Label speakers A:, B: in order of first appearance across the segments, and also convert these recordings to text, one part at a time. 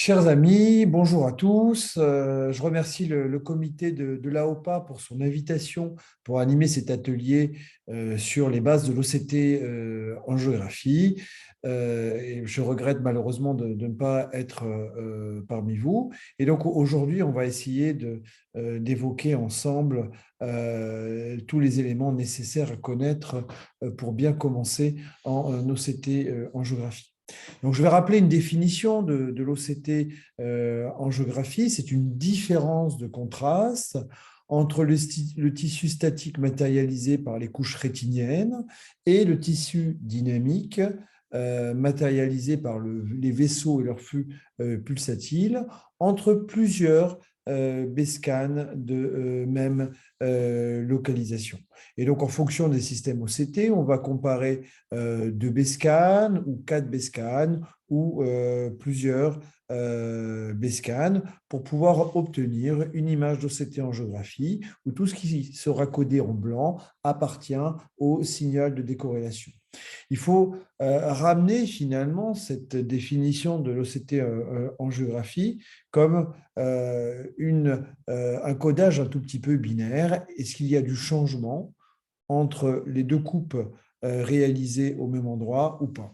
A: Chers amis, bonjour à tous. Je remercie le comité de l'AOPA pour son invitation pour animer cet atelier sur les bases de l'OCT en géographie. Et je regrette malheureusement de ne pas être parmi vous. Et donc aujourd'hui, on va essayer d'évoquer ensemble tous les éléments nécessaires à connaître pour bien commencer en OCT en géographie. Donc, je vais rappeler une définition de l'OCT en géographie. C'est une différence de contraste entre le tissu statique matérialisé par les couches rétiniennes et le tissu dynamique matérialisé par les vaisseaux et leurs flux pulsatiles entre plusieurs BSCAN de même localisation. Et donc, en fonction des systèmes OCT, on va comparer 2 BSCAN ou 4 BSCAN ou plusieurs BSCAN pour pouvoir obtenir une image d'OCT en géographie où tout ce qui sera codé en blanc appartient au signal de décorrélation. Il faut ramener finalement cette définition de l'OCT en géographie comme un codage un tout petit peu binaire. Est-ce qu'il y a du changement entre les deux coupes réalisées au même endroit ou pas?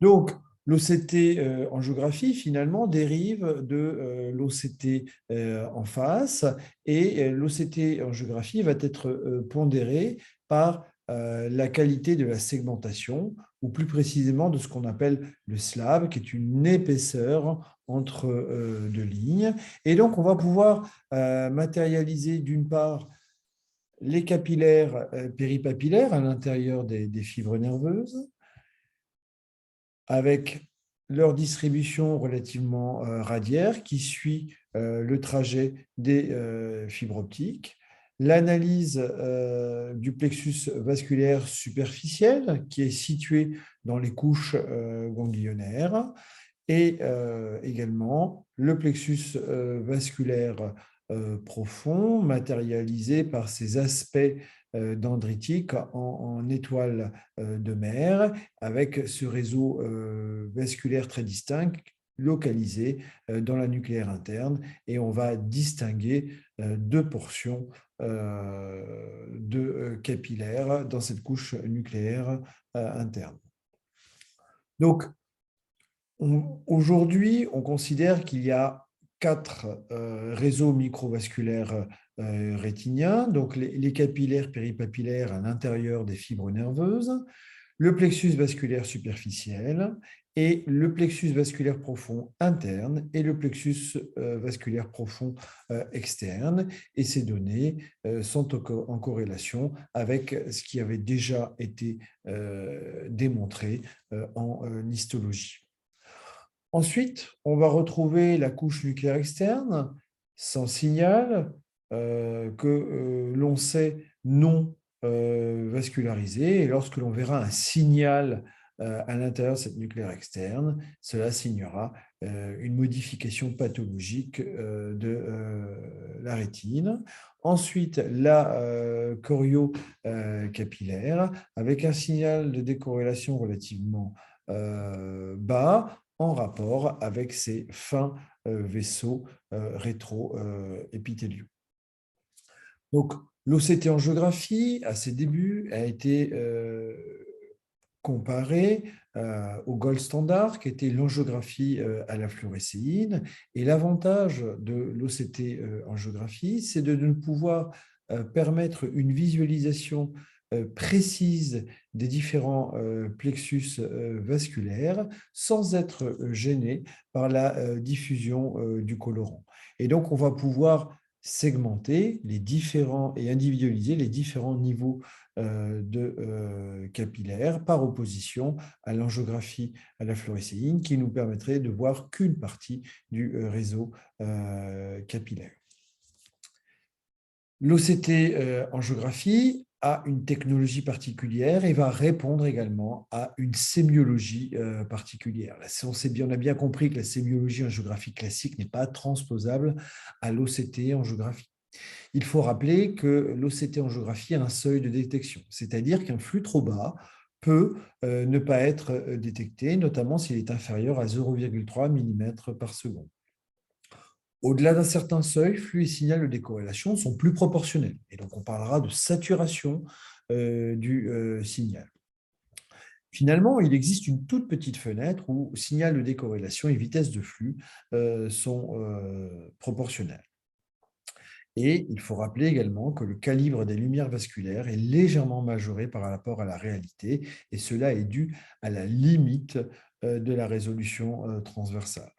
A: Donc, l'OCT en géographie, finalement, dérive de l'OCT en face, et l'OCT en géographie va être pondéré par la qualité de la segmentation, ou plus précisément de ce qu'on appelle le slab, qui est une épaisseur entre deux lignes. Et donc, on va pouvoir matérialiser d'une part les capillaires péripapillaires à l'intérieur des fibres nerveuses, avec leur distribution relativement radiaire qui suit le trajet des fibres optiques, l'analyse du plexus vasculaire superficiel qui est situé dans les couches ganglionnaires, et également le plexus vasculaire profond matérialisé par ces aspects dendritiques en étoile de mer, avec ce réseau vasculaire très distinct localisé dans la nucléaire interne, et on va distinguer deux portions de capillaires dans cette couche nucléaire interne. Donc, aujourd'hui, on considère qu'il y a 4 réseaux microvasculaires rétiniens, donc les capillaires péripapillaires à l'intérieur des fibres nerveuses, le plexus vasculaire superficiel et le plexus vasculaire profond interne et le plexus vasculaire profond externe. Et ces données sont en corrélation avec ce qui avait déjà été démontré en histologie. Ensuite, on va retrouver la couche nucléaire externe sans signal que l'on sait non vascularisée. Et lorsque l'on verra un signal à l'intérieur de cette nucléaire externe, cela signera une modification pathologique de la rétine. Ensuite, la choriocapillaire avec un signal de décorrélation relativement bas, en rapport avec ces fins vaisseaux rétro-épithéliaux. Donc, l'OCT en géographie, à ses débuts, a été comparé au gold standard, qui était l'angiographie à la fluorescéine. Et l'avantage de l'OCT en géographie, c'est de ne pouvoir permettre une visualisation précise des différents plexus vasculaires sans être gêné par la diffusion du colorant. Et donc, on va pouvoir segmenter les différents et individualiser les différents niveaux de capillaires par opposition à l'angiographie à la fluorescéine qui nous permettrait de voir qu'une partie du réseau capillaire. L'OCT en géographie a une technologie particulière et va répondre également à une sémiologie particulière. On a bien compris que la sémiologie en géographie classique n'est pas transposable à l'OCT en géographie. Il faut rappeler que l'OCT en géographie a un seuil de détection, c'est-à-dire qu'un flux trop bas peut ne pas être détecté, notamment s'il est inférieur à 0,3 mm par seconde. Au-delà d'un certain seuil, flux et signal de décorrélation sont plus proportionnels. Et donc, on parlera de saturation du signal. Finalement, il existe une toute petite fenêtre où signal de décorrélation et vitesse de flux sont proportionnels. Et il faut rappeler également que le calibre des lumières vasculaires est légèrement majoré par rapport à la réalité, et cela est dû à la limite de la résolution transversale.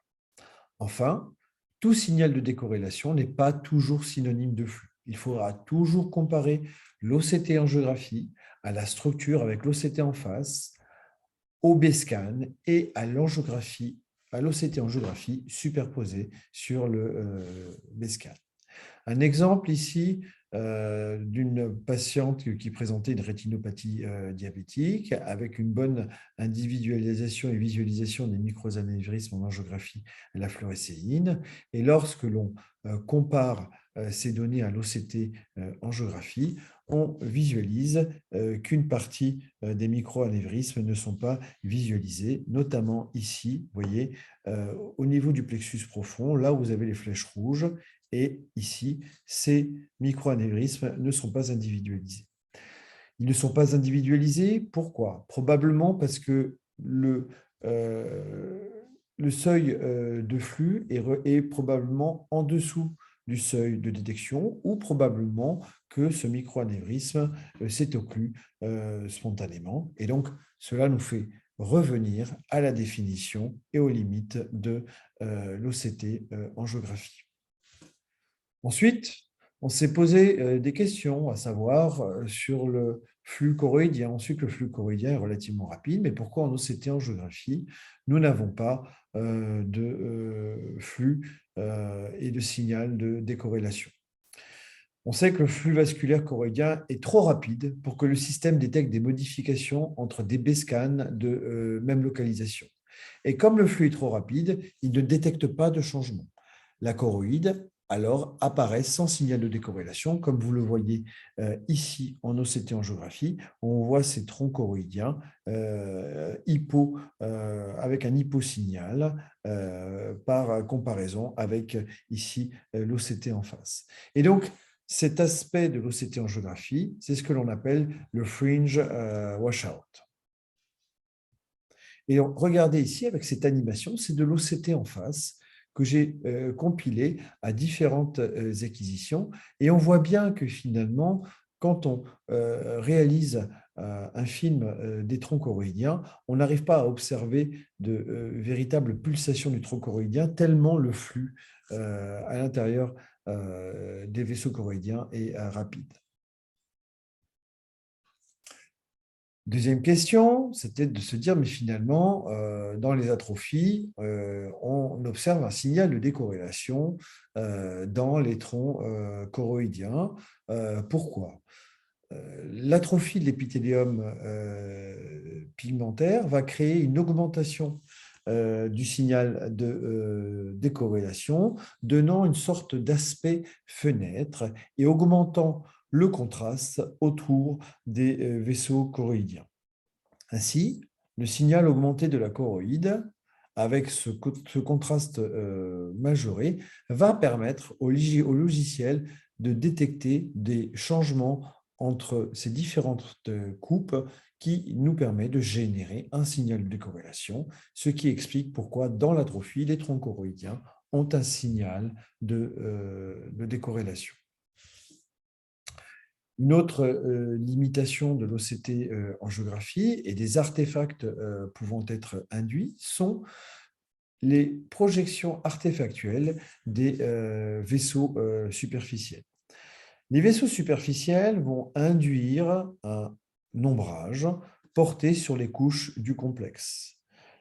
A: Enfin, tout signal de décorrélation n'est pas toujours synonyme de flux. Il faudra toujours comparer l'OCT en géographie à la structure avec l'OCT en face, au B-scan et à l'angiographie, à l'OCT en géographie superposée sur le B-scan. Un exemple ici d'une patiente qui présentait une rétinopathie diabétique avec une bonne individualisation et visualisation des microanévrismes en angiographie à la fluorescéine. Et lorsque l'on compare ces données à l'OCT angiographie, on visualise qu'une partie des microanévrismes ne sont pas visualisés, notamment ici, vous voyez, au niveau du plexus profond, là où vous avez les flèches rouges, et ici, ces microanévrismes ne sont pas individualisés. Ils ne sont pas individualisés, pourquoi? Probablement parce que le seuil de flux est probablement en dessous du seuil de détection, ou probablement que ce microanévrisme s'est occlu spontanément. Et donc, cela nous fait revenir à la définition et aux limites de l'OCT en géographie. Ensuite, on s'est posé des questions, à savoir sur le flux choroïdien. On sait que le flux choroïdien est relativement rapide, mais pourquoi en OCT en géographie, nous n'avons pas de flux et de signal de décorrélation? On sait que le flux vasculaire choroïdien est trop rapide pour que le système détecte des modifications entre des B-scans de même localisation. Et comme le flux est trop rapide, il ne détecte pas de changement. La choroïde, alors, apparaît sans signal de décorrélation, comme vous le voyez ici en OCT en géographie. On voit ces troncs choroïdiens avec un hyposignal par comparaison avec ici l'OCT en face. Et donc, cet aspect de l'OCT en géographie, c'est ce que l'on appelle le fringe washout. Et donc, regardez ici, avec cette animation, c'est de l'OCT en face que j'ai compilé à différentes acquisitions. Et on voit bien que finalement, quand on réalise un film des troncs choroïdiens, on n'arrive pas à observer de véritables pulsations du tronc choroïdien, tellement le flux à l'intérieur des vaisseaux choroïdiens est rapide. Deuxième question, c'était de se dire, mais finalement, dans les atrophies, on observe un signal de décorrélation dans les troncs choroïdiens. Pourquoi? L'atrophie de l'épithélium pigmentaire va créer une augmentation du signal de décorrélation, donnant une sorte d'aspect fenêtre et augmentant le contraste autour des vaisseaux choroïdiens. Ainsi, le signal augmenté de la choroïde, avec ce contraste majoré, va permettre au logiciel de détecter des changements entre ces différentes coupes qui nous permet de générer un signal de décorrélation, ce qui explique pourquoi dans l'atrophie, les troncs choroïdiens ont un signal de décorrélation. Une autre limitation de l'OCT en géographie et des artefacts pouvant être induits sont les projections artefactuelles des vaisseaux superficiels. Les vaisseaux superficiels vont induire un ombrage porté sur les couches du complexe.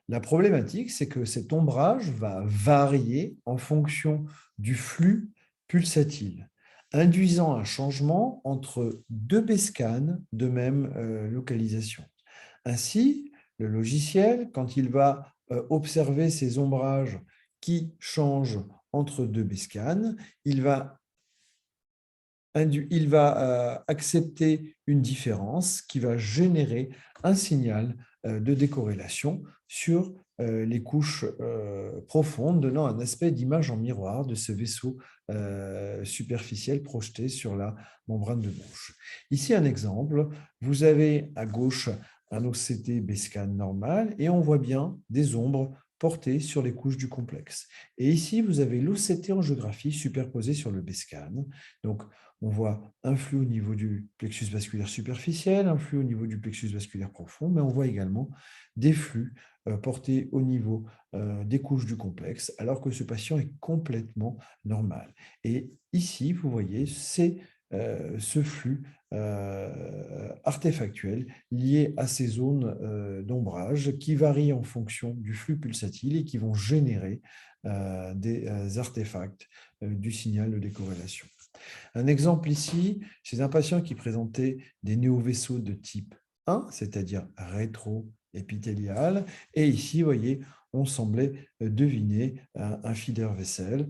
A: La problématique, c'est que cet ombrage va varier en fonction du flux pulsatile, induisant un changement entre deux B-scans de même localisation. Ainsi, le logiciel, quand il va observer ces ombrages qui changent entre deux B-scans, il va il va accepter une différence qui va générer un signal de décorrélation sur les couches profondes, donnant un aspect d'image en miroir de ce vaisseau superficiel projeté sur la membrane de bouche. Ici, un exemple, vous avez à gauche un OCT B-scan normal et on voit bien des ombres portées sur les couches du complexe. Et ici, vous avez l'OCT angiographie superposé sur le B-scan. Donc, on voit un flux au niveau du plexus vasculaire superficiel, un flux au niveau du plexus vasculaire profond, mais on voit également des flux portés au niveau des couches du complexe, alors que ce patient est complètement normal. Et ici, vous voyez, c'est ce flux artefactuel lié à ces zones d'ombrage qui varient en fonction du flux pulsatile et qui vont générer des artefacts du signal de décorrélation. Un exemple ici, chez un patient qui présentait des néovaisseaux de type 1, c'est-à-dire rétro-épithélial, et ici, vous voyez, on semblait deviner un feeder vaisselle,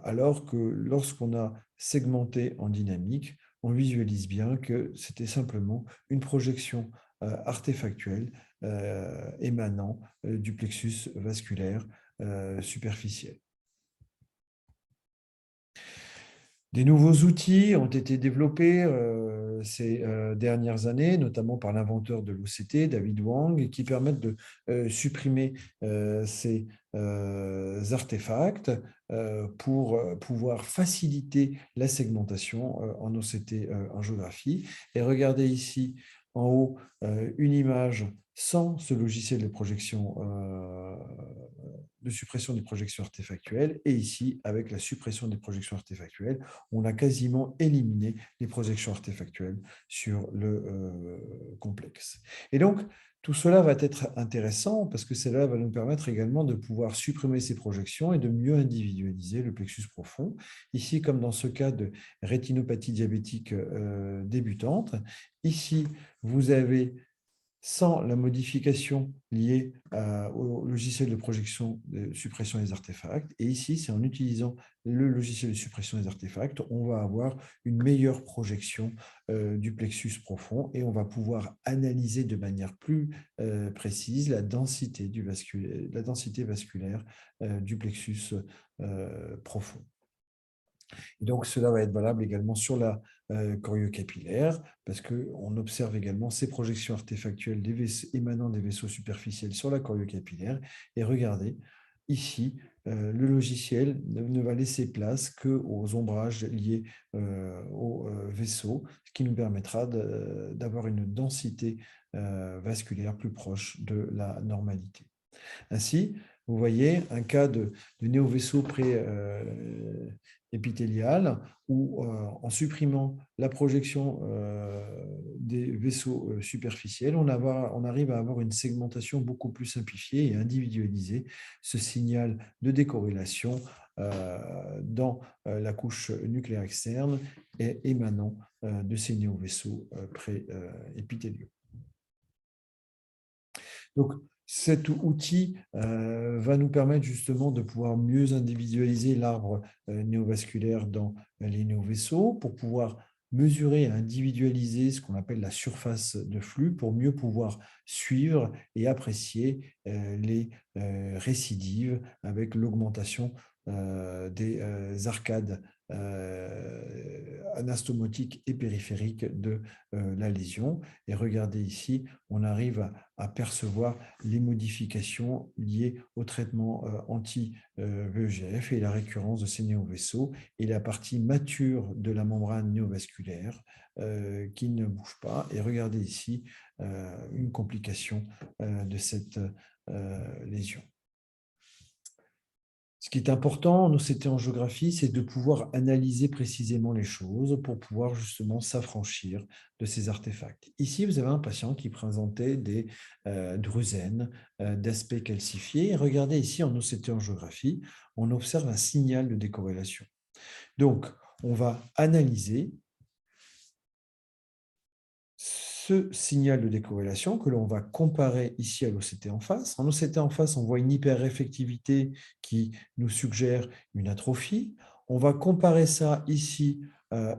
A: alors que lorsqu'on a segmenté en dynamique, on visualise bien que c'était simplement une projection artefactuelle émanant du plexus vasculaire superficiel. Des nouveaux outils ont été développés ces dernières années, notamment par l'inventeur de l'OCT, David Wang, qui permettent de supprimer ces artefacts pour pouvoir faciliter la segmentation en OCT angiographie. Et regardez ici en haut une image sans ce logiciel de projection de suppression des projections artefactuelles, et ici, avec la suppression des projections artefactuelles, on a quasiment éliminé les projections artefactuelles sur le complexe. Et donc, tout cela va être intéressant parce que cela va nous permettre également de pouvoir supprimer ces projections et de mieux individualiser le plexus profond. Ici, comme dans ce cas de rétinopathie diabétique débutante, ici, vous avez sans la modification liée au logiciel de projection de suppression des artefacts. Et ici, c'est en utilisant le logiciel de suppression des artefacts, on va avoir une meilleure projection du plexus profond et on va pouvoir analyser de manière plus précise la densité vasculaire du plexus profond. Et donc, cela va être valable également sur la choriocapillaire, parce qu'on observe également ces projections artefactuelles émanant des vaisseaux superficiels sur la choriocapillaire. Et regardez, ici, le logiciel ne va laisser place qu'aux ombrages liés aux vaisseaux, ce qui nous permettra d'avoir une densité vasculaire plus proche de la normalité. Ainsi, vous voyez un cas de néovaisseau pré-épithélial où, en supprimant la projection des vaisseaux superficiels, on arrive à avoir une segmentation beaucoup plus simplifiée et individualiser ce signal de décorrélation dans la couche nucléaire externe et émanant de ces néovaisseaux pré-épithéliaux. Donc, cet outil va nous permettre justement de pouvoir mieux individualiser l'arbre néovasculaire dans les néovaisseaux pour pouvoir mesurer et individualiser ce qu'on appelle la surface de flux pour mieux pouvoir suivre et apprécier les récidives avec l'augmentation des arcades anastomotiques et périphériques de la lésion. Et regardez ici, on arrive à percevoir les modifications liées au traitement anti-VEGF et la récurrence de ces néovaisseaux et la partie mature de la membrane néovasculaire qui ne bouge pas. Et regardez ici une complication de cette lésion. Ce qui est important en OCT-angiographie, c'est de pouvoir analyser précisément les choses pour pouvoir justement s'affranchir de ces artefacts. Ici, vous avez un patient qui présentait des drusènes d'aspect calcifié. Regardez ici en OCT-angiographie, on observe un signal de décorrélation. Donc, on va analyser ce signal de décorrélation que l'on va comparer ici à l'OCT en face. En OCT en face, on voit une hyperréflectivité qui nous suggère une atrophie. On va comparer ça ici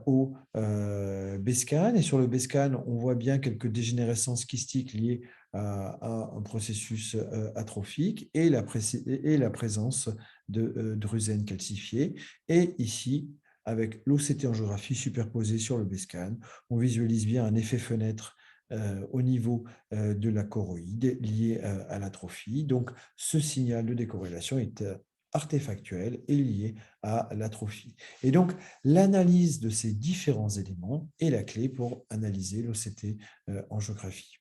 A: au BESCAN. Et sur le BESCAN, on voit bien quelques dégénérescences kystiques liées à un processus atrophique et la présence de drusènes calcifiés. Et ici, avec l'OCT-angiographie superposée sur le BESCAN, on visualise bien un effet fenêtre au niveau de la choroïde lié à l'atrophie. Donc, ce signal de décorrélation est artefactuel et lié à l'atrophie. Et donc, l'analyse de ces différents éléments est la clé pour analyser l'OCT-angiographie.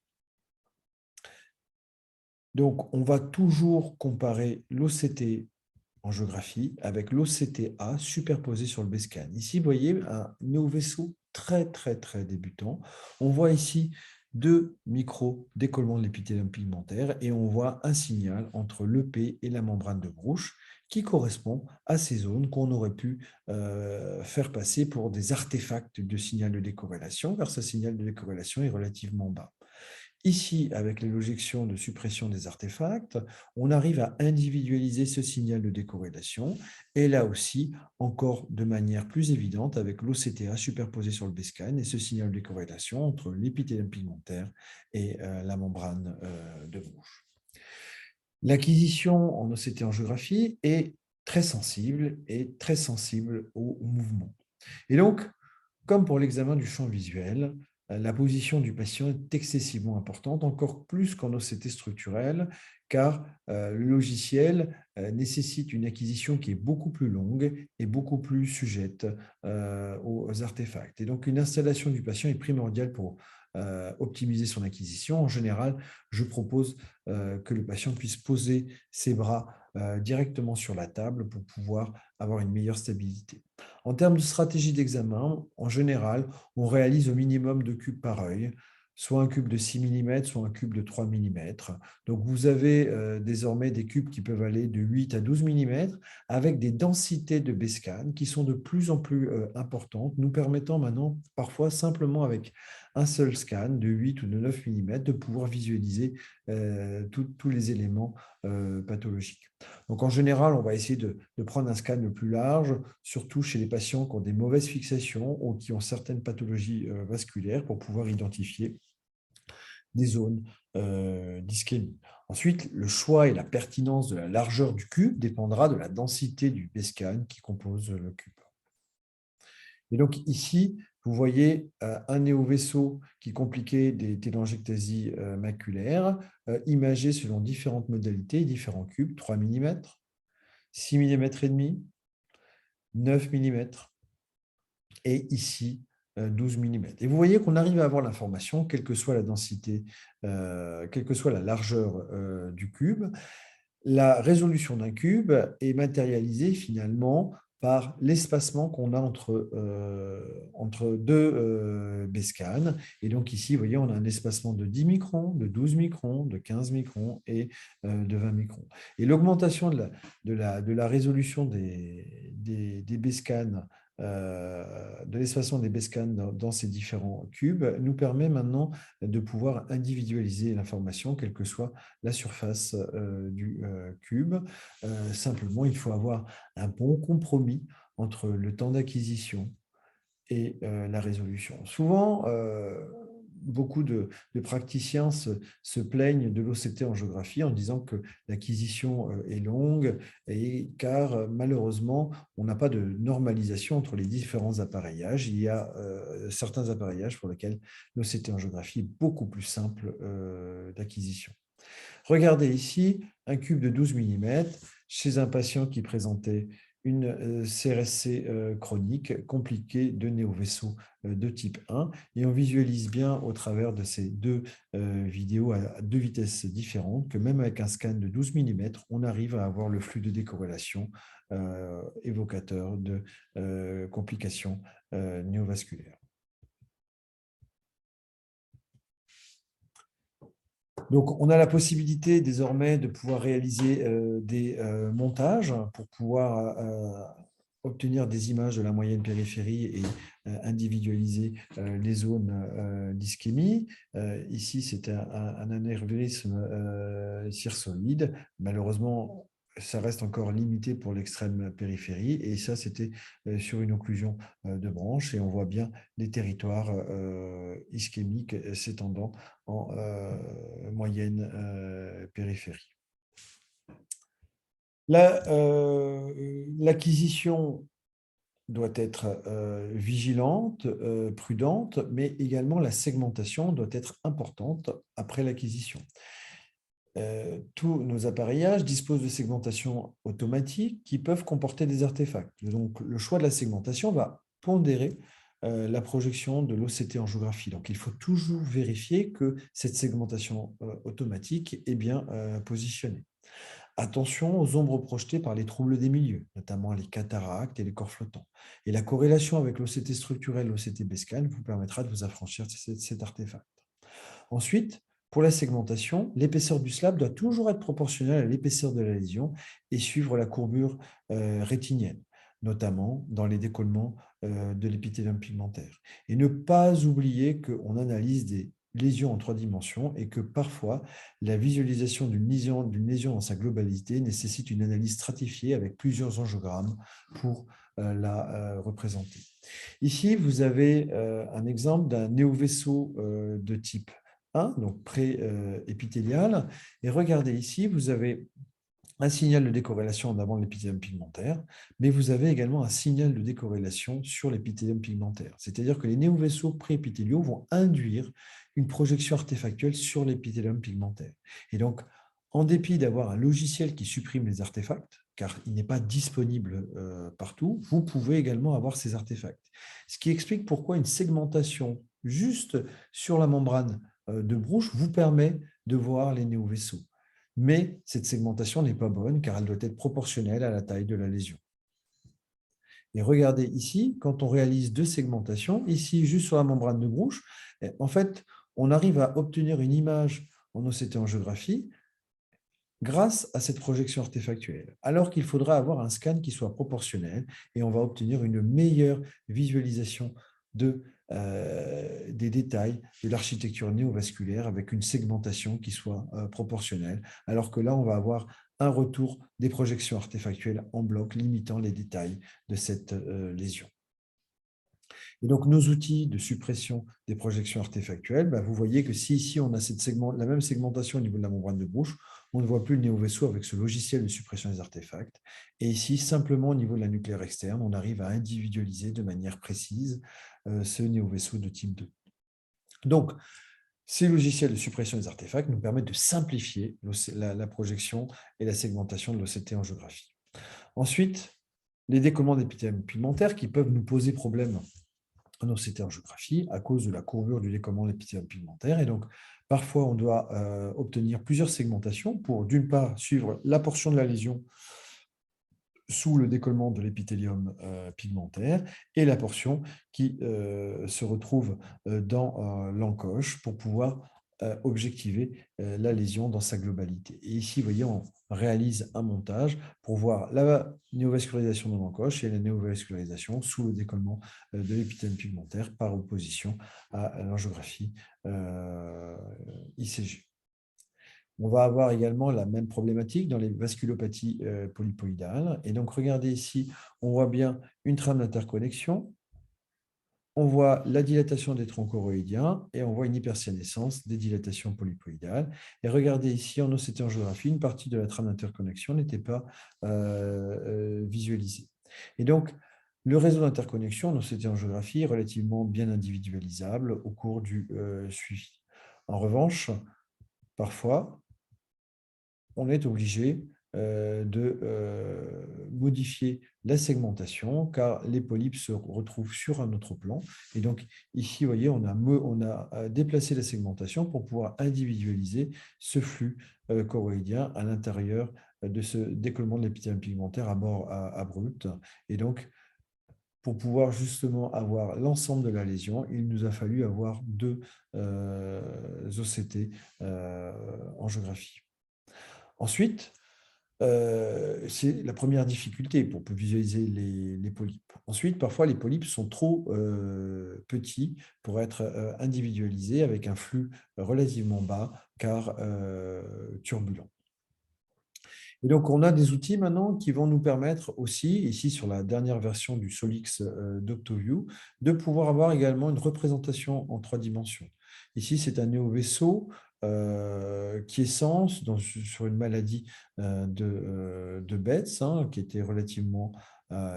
A: Donc, on va toujours comparer l'OCT-angiographie avec l'OCTA superposé sur le BESCAN. Ici, vous voyez un néovaisseau très, très, très débutant. On voit ici 2 micro-décollements de l'épithélium pigmentaire et on voit un signal entre l'EP et la membrane de Bruch qui correspond à ces zones qu'on aurait pu faire passer pour des artefacts de signal de décorrélation, car ce signal de décorrélation est relativement bas. Ici, avec les logiciels de suppression des artefacts, on arrive à individualiser ce signal de décorrélation et là aussi, encore de manière plus évidente avec l'OCTA superposé sur le BESCAN et ce signal de décorrélation entre l'épithélium pigmentaire et la membrane de Bruch. L'acquisition en OCT-angiographie est très sensible au mouvement. Et donc, comme pour l'examen du champ visuel, la position du patient est excessivement importante, encore plus qu'en OCT structurel, car le logiciel nécessite une acquisition qui est beaucoup plus longue et beaucoup plus sujette aux artefacts. Et donc, une installation du patient est primordiale pour optimiser son acquisition. En général, je propose que le patient puisse poser ses bras directement sur la table pour pouvoir avoir une meilleure stabilité. En termes de stratégie d'examen, en général, on réalise au minimum 2 cubes par œil, soit un cube de 6 mm, soit un cube de 3 mm. Donc, vous avez désormais des cubes qui peuvent aller de 8 à 12 mm avec des densités de BESCAN qui sont de plus en plus importantes, nous permettant maintenant, parfois simplement avec un seul scan de 8 ou de 9 mm, de pouvoir visualiser tous les éléments pathologiques. Donc, en général, on va essayer de prendre un scan le plus large, surtout chez les patients qui ont des mauvaises fixations ou qui ont certaines pathologies vasculaires pour pouvoir identifier des zones d'ischémie. Ensuite, le choix et la pertinence de la largeur du cube dépendra de la densité du BESCAN qui compose le cube. Et donc ici, vous voyez un néovaisseau qui compliquait des télangiectasies maculaires, imagé selon différentes modalités, différents cubes, 3 mm, 6 mm et demi, 9 mm et ici 12 mm. Et vous voyez qu'on arrive à avoir l'information, quelle que soit la densité, quelle que soit la largeur du cube. La résolution d'un cube est matérialisée finalement par l'espacement qu'on a entre deux BESCAN. Et donc ici, vous voyez, on a un espacement de 10 microns, de 12 microns, de 15 microns et de 20 microns. Et l'augmentation de la résolution des BESCAN, de l'espacement des BESCAN dans ces différents cubes, nous permet maintenant de pouvoir individualiser l'information, quelle que soit la surface du cube. Simplement, il faut avoir un bon compromis entre le temps d'acquisition et la résolution. Souvent, beaucoup de praticiens se plaignent de l'OCT-angiographie en disant que l'acquisition est longue car malheureusement, on n'a pas de normalisation entre les différents appareillages. Il y a certains appareillages pour lesquels l'OCT-angiographie est beaucoup plus simple d'acquisition. Regardez ici un cube de 12 mm chez un patient qui présentait une CRSC chronique compliquée de néovaisseaux de type 1 et on visualise bien au travers de ces deux vidéos à deux vitesses différentes que même avec un scan de 12 mm, on arrive à avoir le flux de décorrélation évocateur de complications néovasculaires. Donc, on a la possibilité désormais de pouvoir réaliser des montages pour pouvoir obtenir des images de la moyenne périphérie et individualiser les zones d'ischémie. Ici, c'est un anévrisme cirsolide. Malheureusement, ça reste encore limité pour l'extrême périphérie. Et ça, c'était sur une occlusion de branche. Et on voit bien les territoires ischémiques s'étendant en moyenne périphérie. L'acquisition doit être vigilante, prudente, mais également la segmentation doit être importante après l'acquisition. Tous nos appareillages disposent de segmentations automatiques qui peuvent comporter des artefacts. Donc, le choix de la segmentation va pondérer la projection de l'OCT en géographie. Donc, il faut toujours vérifier que cette segmentation automatique est bien positionnée. Attention aux ombres projetées par les troubles des milieux, notamment les cataractes et les corps flottants. Et la corrélation avec l'OCT structurel, l'OCT BESCAN vous permettra de vous affranchir de cet artefact. Ensuite, pour la segmentation, l'épaisseur du slab doit toujours être proportionnelle à l'épaisseur de la lésion et suivre la courbure rétinienne, notamment dans les décollements de l'épithélium pigmentaire. Et ne pas oublier qu'on analyse des lésions en 3 dimensions et que parfois, la visualisation d'une lésion dans sa globalité nécessite une analyse stratifiée avec plusieurs angiogrammes pour la représenter. Ici, vous avez un exemple d'un néovaisseau de type 1, donc pré-épithélial. Et regardez ici, vous avez un signal de décorrélation en avant de l'épithélium pigmentaire, mais vous avez également un signal de décorrélation sur l'épithélium pigmentaire. C'est-à-dire que les néovaisseaux préépithéliaux vont induire une projection artefactuelle sur l'épithélium pigmentaire. Et donc, en dépit d'avoir un logiciel qui supprime les artefacts, car il n'est pas disponible partout, vous pouvez également avoir ces artefacts. Ce qui explique pourquoi une segmentation juste sur la membrane de Bruch vous permet de voir les néovaisseaux. Mais cette segmentation n'est pas bonne car elle doit être proportionnelle à la taille de la lésion. Et regardez ici, quand on réalise 2 segmentations, ici juste sur la membrane de Bruch, en fait, on arrive à obtenir une image en OCT angiographie grâce à cette projection artefactuelle, alors qu'il faudra avoir un scan qui soit proportionnel et on va obtenir une meilleure visualisation des détails de l'architecture néovasculaire avec une segmentation qui soit proportionnelle, alors que là, on va avoir un retour des projections artefactuelles en bloc limitant les détails de cette lésion. Et donc, nos outils de suppression des projections artefactuelles, vous voyez que si ici, on a la même segmentation au niveau de la membrane de Bruch, on ne voit plus le néovaisseau avec ce logiciel de suppression des artefacts. Et ici, simplement au niveau de la nucléaire externe, on arrive à individualiser de manière précise ce néovaisseau de type 2. Donc, ces logiciels de suppression des artefacts nous permettent de simplifier la projection et la segmentation de l'OCT en géographie. Ensuite, les décollements d'épithélium pigmentaire qui peuvent nous poser problème en OCT en géographie à cause de la courbure du décollement de l'épithélium pigmentaire. Et donc, parfois, on doit obtenir plusieurs segmentations pour, d'une part, suivre la portion de la lésion sous le décollement de l'épithélium pigmentaire et la portion qui se retrouve dans l'encoche pour pouvoir objectiver la lésion dans sa globalité. Et ici, vous voyez, on réalise un montage pour voir la néovascularisation de l'encoche et la néovascularisation sous le décollement de l'épithélium pigmentaire par opposition à l'angiographie ICG. On va avoir également la même problématique dans les vasculopathies polypoïdales. Et donc, regardez ici, on voit bien une trame d'interconnexion, on voit la dilatation des troncs choroïdiens et on voit une hypersénescence des dilatations polypoïdales. Et regardez ici, en OCT angiographie, une partie de la trame d'interconnexion n'était pas visualisée. Et donc, le réseau d'interconnexion en OCT angiographie est relativement bien individualisable au cours du suivi. En revanche, parfois, on est obligé de modifier la segmentation car les polypes se retrouvent sur un autre plan. Et donc, ici, vous voyez, on a déplacé la segmentation pour pouvoir individualiser ce flux choroïdien à l'intérieur de ce décollement de l'épithélium pigmentaire à mort abrupte. Et donc, pour pouvoir justement avoir l'ensemble de la lésion, il nous a fallu avoir 2 OCT angiographie. Ensuite, c'est la première difficulté pour visualiser les polypes. Ensuite, parfois, les polypes sont trop petits pour être individualisés avec un flux relativement bas, car turbulent. Et donc, on a des outils maintenant qui vont nous permettre aussi, ici sur la dernière version du Solix d'Octoview, de pouvoir avoir également une représentation en 3 dimensions. Ici, c'est un néo-vaisseau qui est sur une maladie de Betz, hein, qui était relativement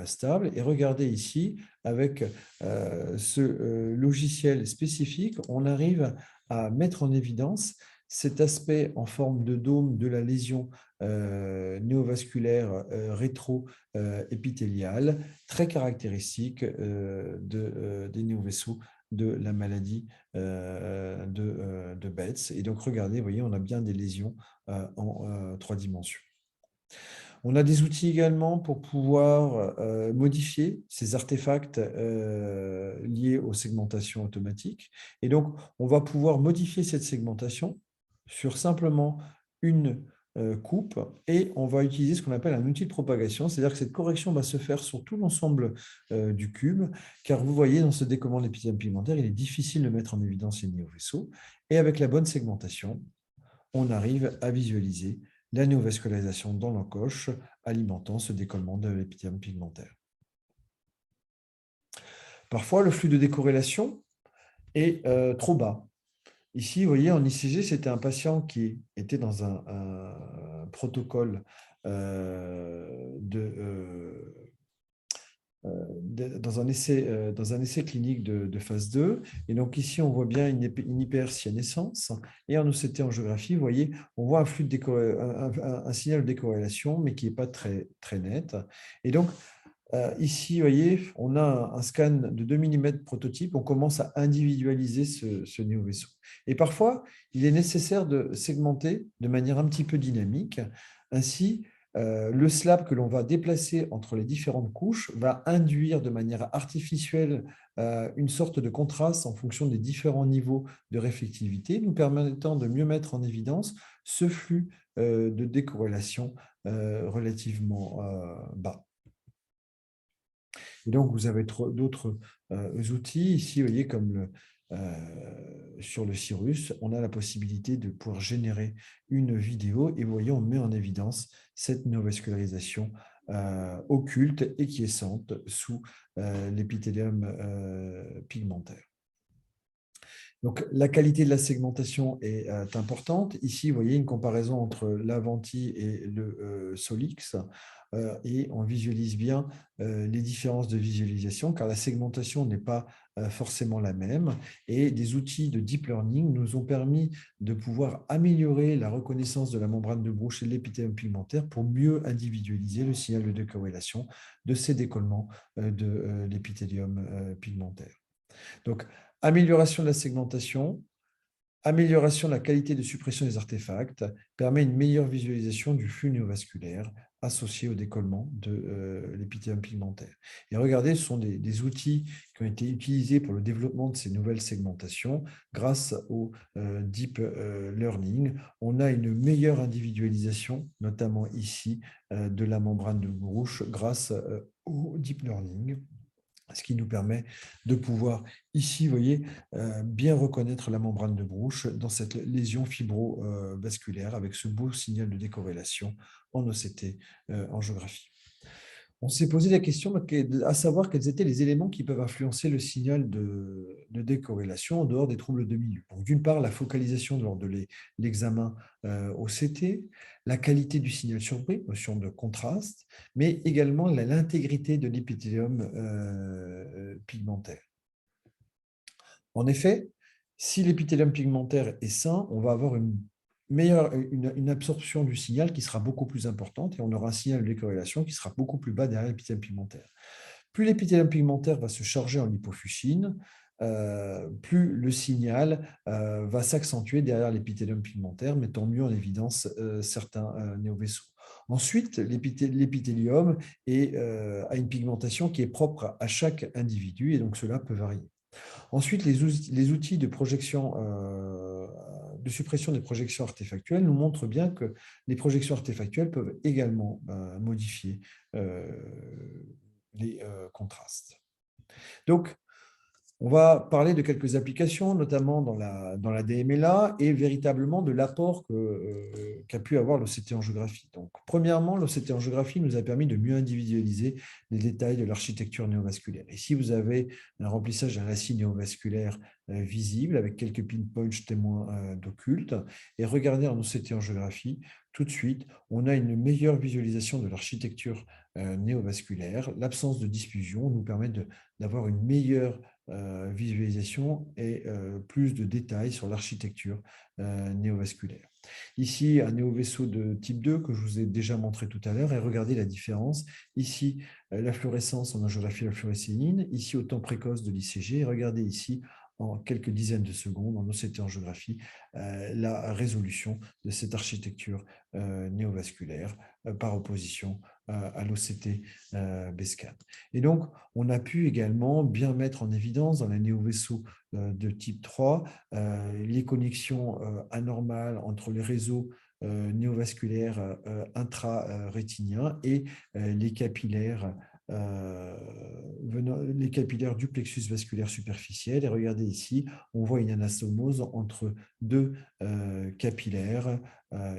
A: stable. Et regardez ici, avec ce logiciel spécifique, on arrive à mettre en évidence cet aspect en forme de dôme de la lésion néovasculaire rétro-épithéliale, très caractéristique des néovaisseaux de la maladie de Betz. Et donc, regardez, vous voyez, on a bien des lésions en 3 dimensions. On a des outils également pour pouvoir modifier ces artefacts liés aux segmentations automatiques. Et donc, on va pouvoir modifier cette segmentation sur simplement une coupe et on va utiliser ce qu'on appelle un outil de propagation, c'est-à-dire que cette correction va se faire sur tout l'ensemble du cube, car vous voyez, dans ce décollement de l'épithélium pigmentaire, il est difficile de mettre en évidence les néovaisseaux. Et avec la bonne segmentation, on arrive à visualiser la néovascularisation dans l'encoche alimentant ce décollement de l'épithélium pigmentaire. Parfois, le flux de décorrélation est trop bas. Ici, vous voyez, en ICG, c'était un patient qui était dans un protocole dans un essai clinique de phase 2. Et donc ici, on voit bien une hypercyanescence. Et en OCT angiographie, vous voyez, on voit un flux de un signal de décorrélation, mais qui n'est pas très, très net. Et donc, ici, vous voyez, on a un scan de 2 mm prototype. On commence à individualiser ce néo-vaisseau. Et parfois, il est nécessaire de segmenter de manière un petit peu dynamique. Ainsi, le slab que l'on va déplacer entre les différentes couches va induire de manière artificielle une sorte de contraste en fonction des différents niveaux de réflectivité, nous permettant de mieux mettre en évidence ce flux de décorrélation relativement bas. Et donc, vous avez d'autres outils. Ici, vous voyez, comme sur le Cirrus, on a la possibilité de pouvoir générer une vidéo et vous voyez, on met en évidence cette néovascularisation occulte et quiescente sous l'épithélium pigmentaire. Donc, la qualité de la segmentation est importante. Ici, vous voyez une comparaison entre l'Avanti et le Solix. Et on visualise bien les différences de visualisation, car la segmentation n'est pas forcément la même. Et des outils de deep learning nous ont permis de pouvoir améliorer la reconnaissance de la membrane de Bruch et de l'épithélium pigmentaire pour mieux individualiser le signal de décorrélation de ces décollements de l'épithélium pigmentaire. Donc, amélioration de la segmentation, amélioration de la qualité de suppression des artefacts permet une meilleure visualisation du flux néovasculaire associé au décollement de l'épithélium pigmentaire. Et regardez, ce sont des outils qui ont été utilisés pour le développement de ces nouvelles segmentations. Grâce au deep learning, on a une meilleure individualisation, notamment ici, de la membrane de Bruch grâce au deep learning, ce qui nous permet de pouvoir, ici, vous voyez, bien reconnaître la membrane de Bruch dans cette lésion fibrovasculaire avec ce beau signal de décorrélation en OCT angiographie. On s'est posé la question à savoir quels étaient les éléments qui peuvent influencer le signal de décorrélation en dehors des troubles de milieu. D'une part, la focalisation lors de l'examen OCT, la qualité du signal surpris, notion de contraste, mais également l'intégrité de l'épithélium pigmentaire. En effet, si l'épithélium pigmentaire est sain, on va avoir une absorption du signal qui sera beaucoup plus importante et on aura un signal de décorrélation qui sera beaucoup plus bas derrière l'épithélium pigmentaire. Plus l'épithélium pigmentaire va se charger en lipofuscine, plus le signal va s'accentuer derrière l'épithélium pigmentaire, mettant mieux en évidence certains néovaisseaux. Ensuite, l'épithélium a une pigmentation qui est propre à chaque individu et donc cela peut varier. Ensuite, les outils de projection, de suppression des projections artefactuelles nous montrent bien que les projections artefactuelles peuvent également modifier les contrastes. Donc, On va parler de quelques applications, notamment dans la DMLA, et véritablement de l'apport qu'a pu avoir l'OCT angiographie. Donc, premièrement, l'OCT angiographie nous a permis de mieux individualiser les détails de l'architecture néovasculaire. Ici, vous avez un remplissage d'un récit néovasculaire visible avec quelques pinpoints témoins d'occulte. Et regardez en OCT angiographie, tout de suite, on a une meilleure visualisation de l'architecture néovasculaire. L'absence de diffusion nous permet d'avoir une meilleure visualisation et plus de détails sur l'architecture néovasculaire. Ici, un néovaisseau de type 2 que je vous ai déjà montré tout à l'heure, et regardez la différence. Ici, la fluorescence en angiographie à la fluorescéine, ici au temps précoce de l'ICG, et regardez ici en quelques dizaines de secondes en OCT angiographie la résolution de cette architecture néovasculaire par opposition à l'OCT BSCAN. Et donc, on a pu également bien mettre en évidence dans les néovaisseaux de type 3 les connexions anormales entre les réseaux néovasculaires intra-rétiniens et les capillaires les capillaires du plexus vasculaire superficiel. Et regardez ici, on voit une anastomose entre deux capillaires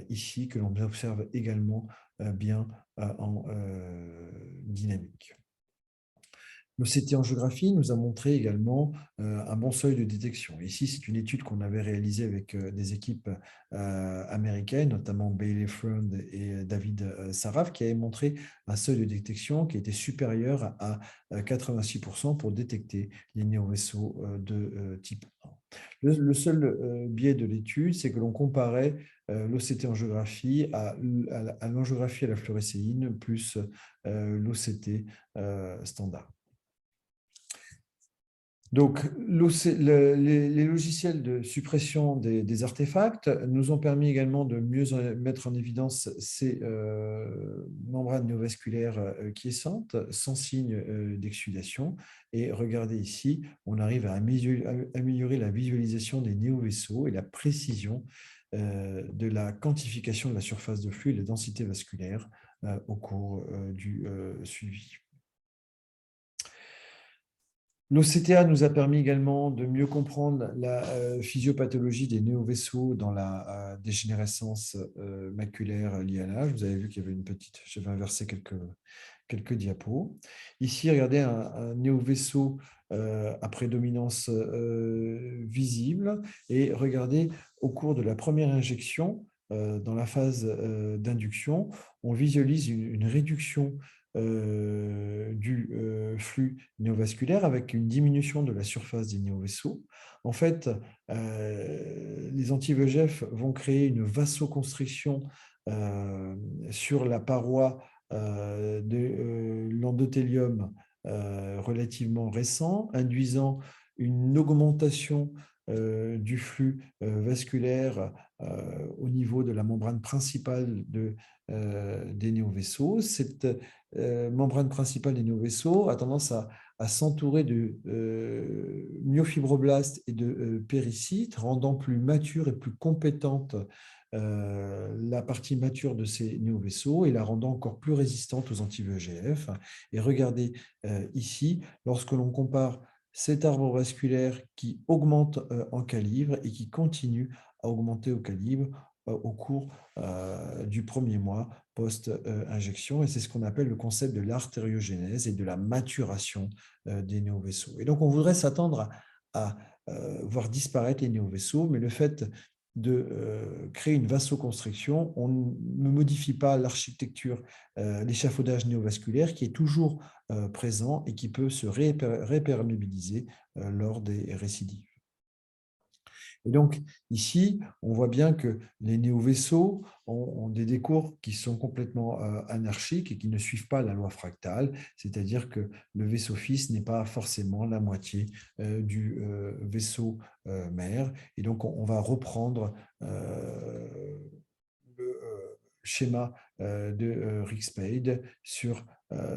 A: ici que l'on observe également bien en dynamique. L'OCT angiographie nous a montré également un bon seuil de détection. Ici, c'est une étude qu'on avait réalisée avec des équipes américaines, notamment Bailey Freund et David Saraf, qui avaient montré un seuil de détection qui était supérieur à 86% pour détecter les néovaisseaux de type 1. Le seul biais de l'étude, c'est que l'on comparait l'OCT angiographie à l'angiographie à la fluorescéine plus l'OCT standard. Donc, les logiciels de suppression des artefacts nous ont permis également de mieux mettre en évidence ces membranes néovasculaires quiescentes, sans signe d'exsudation. Et regardez ici, on arrive à améliorer la visualisation des néovaisseaux et la précision de la quantification de la surface de flux et de la densité vasculaire au cours du suivi. L'OCTA nous a permis également de mieux comprendre la physiopathologie des néovaisseaux dans la dégénérescence maculaire liée à l'âge. Vous avez vu qu'il y avait j'avais inversé quelques diapos. Ici, regardez un néovaisseau à prédominance visible, et regardez au cours de la première injection, dans la phase d'induction, on visualise une réduction du flux néovasculaire avec une diminution de la surface des néovaisseaux. En fait, les anti-VEGF vont créer une vasoconstriction sur la paroi de l'endothélium relativement récent, induisant une augmentation du flux vasculaire au niveau de la membrane principale des néovaisseaux. Cette membrane principale des néovaisseaux a tendance à s'entourer de myofibroblastes et de péricytes, rendant plus mature et plus compétente la partie mature de ces néovaisseaux et la rendant encore plus résistante aux anti-VEGF. Et regardez ici, lorsque l'on compare cet arbre vasculaire qui augmente en calibre et qui continue à augmenter au calibre au cours du premier mois post-injection. Et c'est ce qu'on appelle le concept de l'artériogénèse et de la maturation des néovaisseaux. Et donc, on voudrait s'attendre à voir disparaître les néovaisseaux, mais le fait de créer une vasoconstriction, on ne modifie pas l'architecture, l'échafaudage néovasculaire qui est toujours présent et qui peut se réperméabiliser lors des récidives. Et donc, ici, on voit bien que les néovaisseaux ont des décours qui sont complètement anarchiques et qui ne suivent pas la loi fractale, c'est-à-dire que le vaisseau fils n'est pas forcément la moitié du vaisseau mère. Et donc, on va reprendre le schéma de Rick Spade sur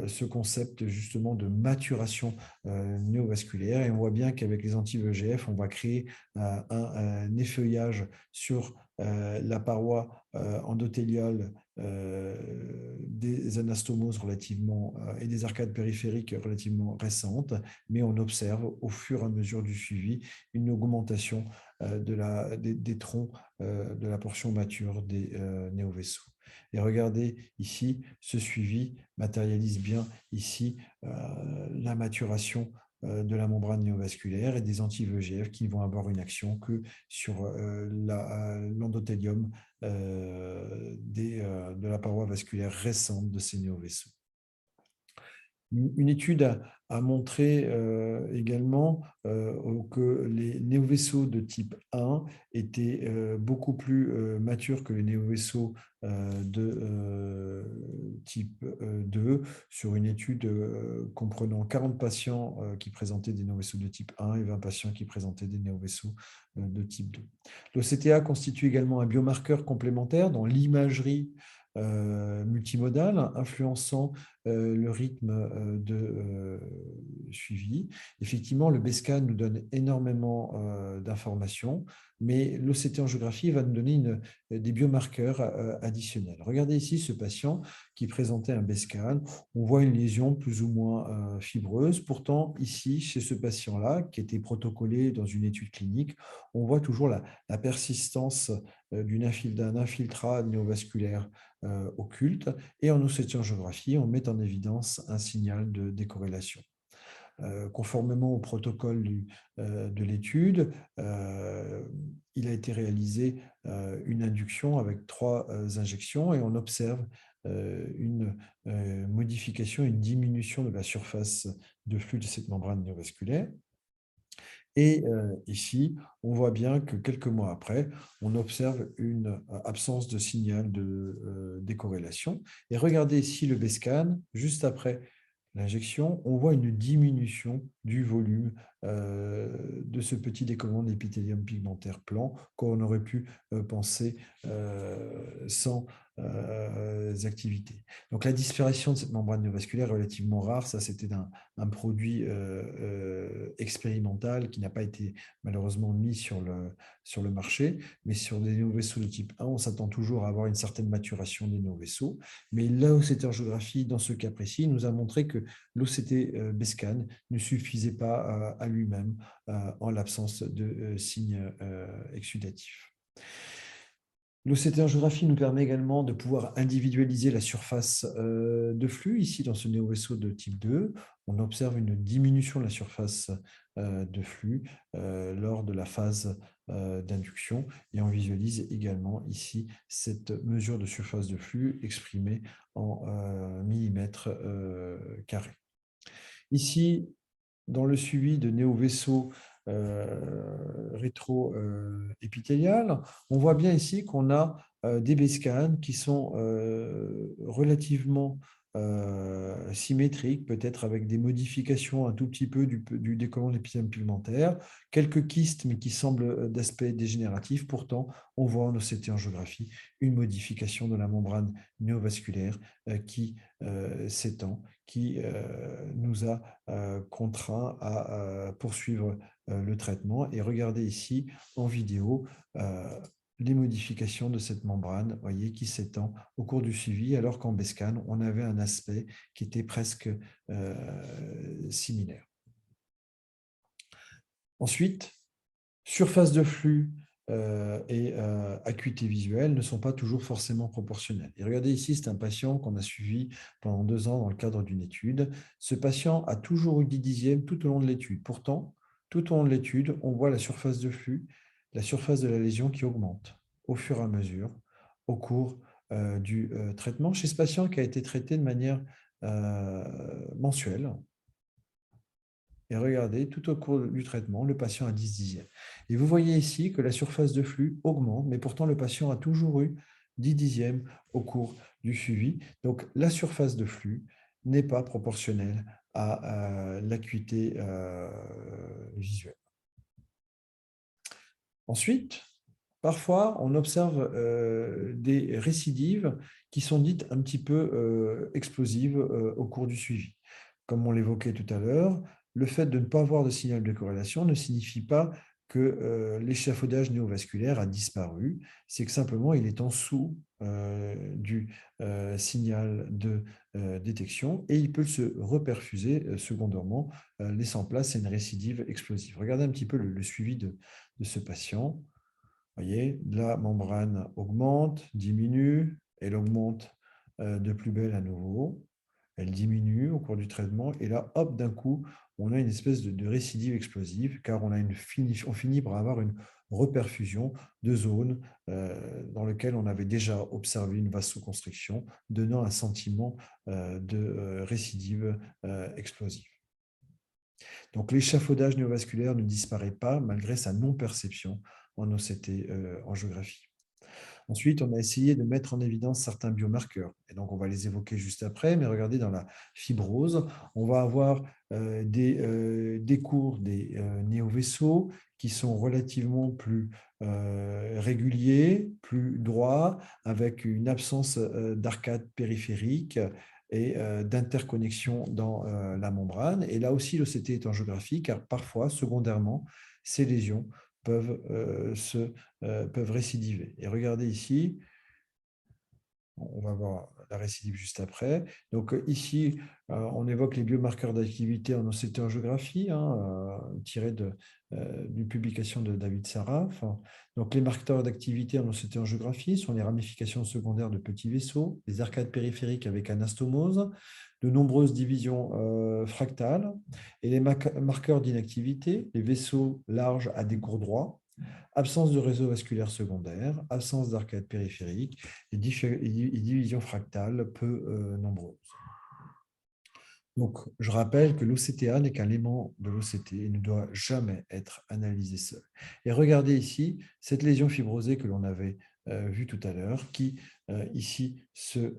A: ce concept justement de maturation néovasculaire. Et on voit bien qu'avec les anti-VEGF, on va créer un effeuillage sur la paroi endothéliale des anastomoses relativement et des arcades périphériques relativement récentes, mais on observe au fur et à mesure du suivi une augmentation des troncs de la portion mature des néovaisseaux. Et regardez ici, ce suivi matérialise bien ici la maturation de la membrane néovasculaire et des anti-VEGF qui ne vont avoir une action que sur l'endothélium de la paroi vasculaire récente de ces néovaisseaux. Une étude a montré également que les néovaisseaux de type 1 étaient beaucoup plus matures que les néovaisseaux de type 2 sur une étude comprenant 40 patients qui présentaient des néovaisseaux de type 1 et 20 patients qui présentaient des néovaisseaux de type 2. L'OCTA constitue également un biomarqueur complémentaire dans l'imagerie multimodale, influençant le rythme de suivi. Effectivement, le BESCAN nous donne énormément d'informations, mais l'OCT-angiographie va nous donner des biomarqueurs additionnels. Regardez ici ce patient qui présentait un BESCAN. On voit une lésion plus ou moins fibreuse. Pourtant, ici, chez ce patient-là, qui était protocolé dans une étude clinique, on voit toujours la persistance d'un infiltrat néovasculaire occulte. Et en OCT-angiographie, on met en évidence un signal de décorrélation. Conformément au protocole de l'étude, il a été réalisé une induction avec 3 injections et on observe une modification, une diminution de la surface de flux de cette membrane néovasculaire. Et ici, on voit bien que quelques mois après, on observe une absence de signal de décorrélation. Et regardez ici le BESCAN, juste après l'injection, on voit une diminution du volume de ce petit décollement d'épithélium pigmentaire plan qu'on aurait pu penser sans activités. Donc la disparition de cette membrane néovasculaire est relativement rare. Ça, c'était un produit expérimental qui n'a pas été malheureusement mis sur le marché, mais sur des néovaisseaux de type 1, on s'attend toujours à avoir une certaine maturation des néovaisseaux. Mais l'OCT-angiographie, dans ce cas précis, nous a montré que l'OCT BESCAN ne suffisait pas à lui-même en l'absence de signes exsudatifs. L'OCT-angiographie nous permet également de pouvoir individualiser la surface de flux. Ici, dans ce néovaisseau de type 2, on observe une diminution de la surface de flux lors de la phase d'induction et on visualise également ici cette mesure de surface de flux exprimée en millimètres carrés. Ici, dans le suivi de néovaisseaux rétro-épithéliales, on voit bien ici qu'on a des BESCAN qui sont relativement symétriques, peut-être avec des modifications un tout petit peu du décollement de l'épithélium pigmentaire, quelques kystes, mais qui semblent d'aspect dégénératif. Pourtant, on voit en OCT-angiographie une modification de la membrane néovasculaire qui s'étend, qui nous a contraint à poursuivre le traitement. Et regardez ici en vidéo les modifications de cette membrane, voyez, qui s'étend au cours du suivi, alors qu'en BESCAN, on avait un aspect qui était presque similaire. Ensuite, surface de flux et acuité visuelle ne sont pas toujours forcément proportionnelles. Et regardez ici, c'est un patient qu'on a suivi pendant 2 ans dans le cadre d'une étude. Ce patient a toujours eu 10 dixièmes tout au long de l'étude. Pourtant, tout au long de l'étude, on voit la surface de flux, la surface de la lésion qui augmente au fur et à mesure au cours du traitement chez ce patient qui a été traité de manière mensuelle. Et regardez, tout au cours du traitement, le patient a 10 dixièmes. Et vous voyez ici que la surface de flux augmente, mais pourtant le patient a toujours eu 10 dixièmes au cours du suivi. Donc la surface de flux n'est pas proportionnelle à l'acuité visuelle. Ensuite, Parfois, on observe des récidives qui sont dites un petit peu explosives au cours du suivi. Comme on l'évoquait tout à l'heure, le fait de ne pas avoir de signal de corrélation ne signifie pas que l'échafaudage néovasculaire a disparu, c'est que simplement il est en dessous du signal de détection et il peut se reperfuser secondairement, laissant place à une récidive explosive. Regardez un petit peu le suivi de ce patient. Vous voyez, la membrane augmente, diminue, elle augmente de plus belle à nouveau, elle diminue au cours du traitement, et là, hop, d'un coup, on a une espèce de récidive explosive, car on finit par avoir une reperfusion de zones dans lesquelles on avait déjà observé une vasoconstriction, donnant un sentiment de récidive explosive. Donc l'échafaudage néovasculaire ne disparaît pas malgré sa non-perception en OCT angiographie. Ensuite, on a essayé de mettre en évidence certains biomarqueurs. Et donc, on va les évoquer juste après, mais regardez, dans la fibrose, on va avoir des cours des néovaisseaux qui sont relativement plus réguliers, plus droits, avec une absence d'arcade périphérique et d'interconnexion dans la membrane. Et là aussi, l'OCT est angiographique, car parfois, secondairement, ces lésions peuvent récidiver. Et regardez ici, on va voir la récidive juste après. Donc ici, on évoque les biomarqueurs d'activité en OCT angiographie, tirés d'une publication de David Saraf. Donc les marqueurs d'activité en OCT angiographie sont les ramifications secondaires de petits vaisseaux, les arcades périphériques avec anastomose, de nombreuses divisions fractales, et les marqueurs d'inactivité, les vaisseaux larges à des cours droits, absence de réseau vasculaire secondaire, absence d'arcade périphérique et division fractale peu nombreuses. Donc, je rappelle que l'OCTA n'est qu'un élément de l'OCT et ne doit jamais être analysé seul. Et regardez ici cette lésion fibrosée que l'on avait vue tout à l'heure, qui ici se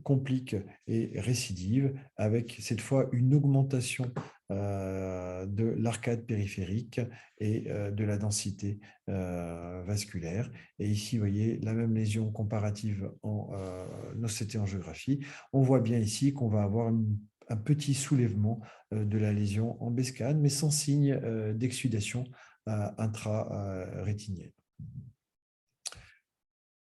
A: complique et récidive avec cette fois une augmentation de l'arcade périphérique et de la densité vasculaire. Et ici, vous voyez la même lésion comparative en OCT angiographie. On voit bien ici qu'on va avoir un petit soulèvement de la lésion en BESCAN, mais sans signe d'exsudation intra-rétinienne.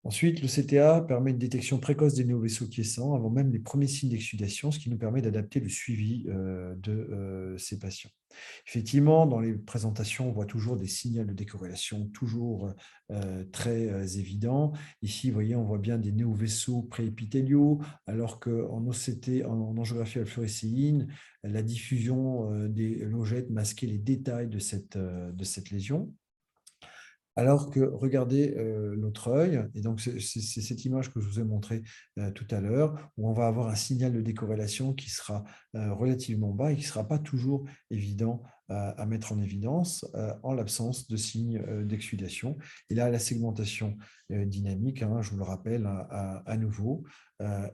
A: Ensuite, le CTA permet une détection précoce des néovaisseaux quiescents avant même les premiers signes d'exsudation, ce qui nous permet d'adapter le suivi de ces patients. Effectivement, dans les présentations, on voit toujours des signaux de décorrélation toujours très évidents. Ici, vous voyez, on voit bien des néovaisseaux préépithéliaux, alors qu'en OCT, en angiographie à la fluorescéine, la diffusion des logettes masquait les détails de cette lésion. Alors que regardez l'autre œil, et donc c'est cette image que je vous ai montrée tout à l'heure, où on va avoir un signal de décorrélation qui sera relativement bas et qui ne sera pas toujours évident à mettre en évidence en l'absence de signes d'exsudation. Et là, la segmentation dynamique, je vous le rappelle à nouveau,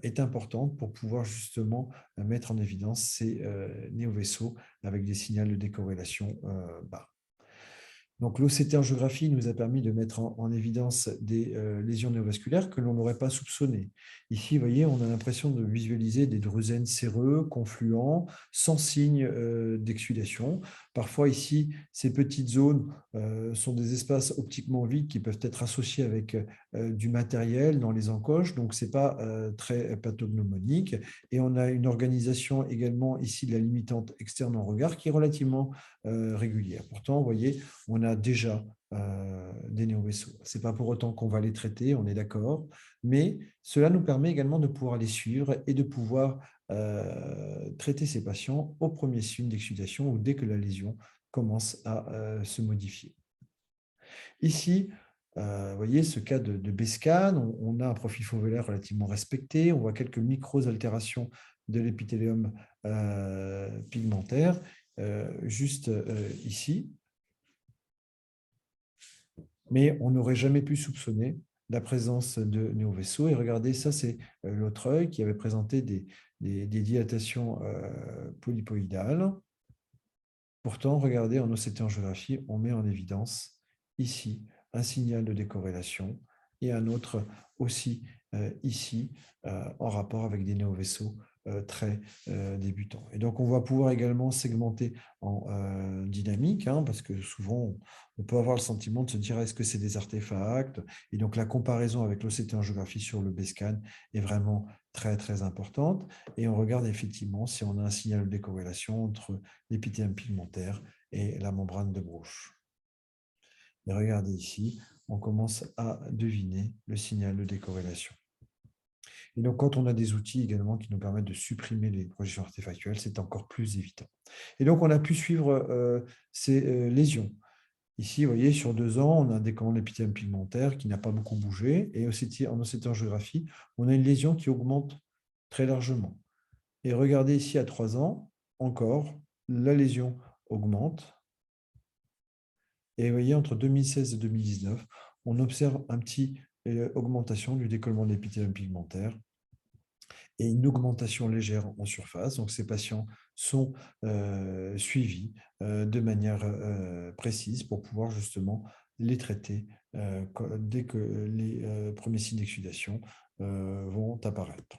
A: est importante pour pouvoir justement mettre en évidence ces néovaisseaux avec des signaux de décorrélation bas. Donc, l'OCT angiographie nous a permis de mettre en évidence des lésions néovasculaires que l'on n'aurait pas soupçonnées. Ici, vous voyez, on a l'impression de visualiser des drusènes séreux, confluents, sans signe d'exsudation. Parfois, ici, ces petites zones sont des espaces optiquement vides qui peuvent être associés avec du matériel dans les encoches, donc ce n'est pas très pathognomonique. Et on a une organisation également ici de la limitante externe en regard qui est relativement régulière. Pourtant, vous voyez, on a déjà des néovaisseaux. Ce n'est pas pour autant qu'on va les traiter, on est d'accord, mais cela nous permet également de pouvoir les suivre et de pouvoir traiter ces patients au premier signe d'exsudation ou dès que la lésion commence à se modifier. Ici, vous voyez ce cas de BESCAN, on a un profil foveolaire relativement respecté, on voit quelques micro-altérations de l'épithélium pigmentaire, juste ici, mais on n'aurait jamais pu soupçonner la présence de néovaisseaux. Et regardez, ça c'est l'autre œil qui avait présenté des dilatations polypoïdales. Pourtant, regardez, en OCT angiographie, on met en évidence ici un signal de décorrélation et un autre aussi ici en rapport avec des néovaisseaux très débutants. Et donc, on va pouvoir également segmenter en dynamique, hein, parce que souvent, on peut avoir le sentiment de se dire est-ce que c'est des artefacts? Et donc, la comparaison avec l'OCT en géographie sur le BESCAN est vraiment très, très importante. Et on regarde effectivement si on a un signal de décorrélation entre l'épithélium pigmentaire et la membrane de Bruch. Et regardez ici, on commence à deviner le signal de décorrélation. Et donc, quand on a des outils également qui nous permettent de supprimer les projections artefactuelles, c'est encore plus évident. Et donc, on a pu suivre ces lésions. Ici, vous voyez, sur 2 ans, on a un décollement de l'épithélium pigmentaire qui n'a pas beaucoup bougé. Et en océtangiographie, on a une lésion qui augmente très largement. Et regardez ici, à 3 ans, encore, la lésion augmente. Et vous voyez, entre 2016 et 2019, on observe un petit augmentation du décollement de l'épithélium pigmentaire et une augmentation légère en surface. Donc, ces patients sont suivis de manière précise pour pouvoir justement les traiter dès que les premiers signes d'exsudation vont apparaître.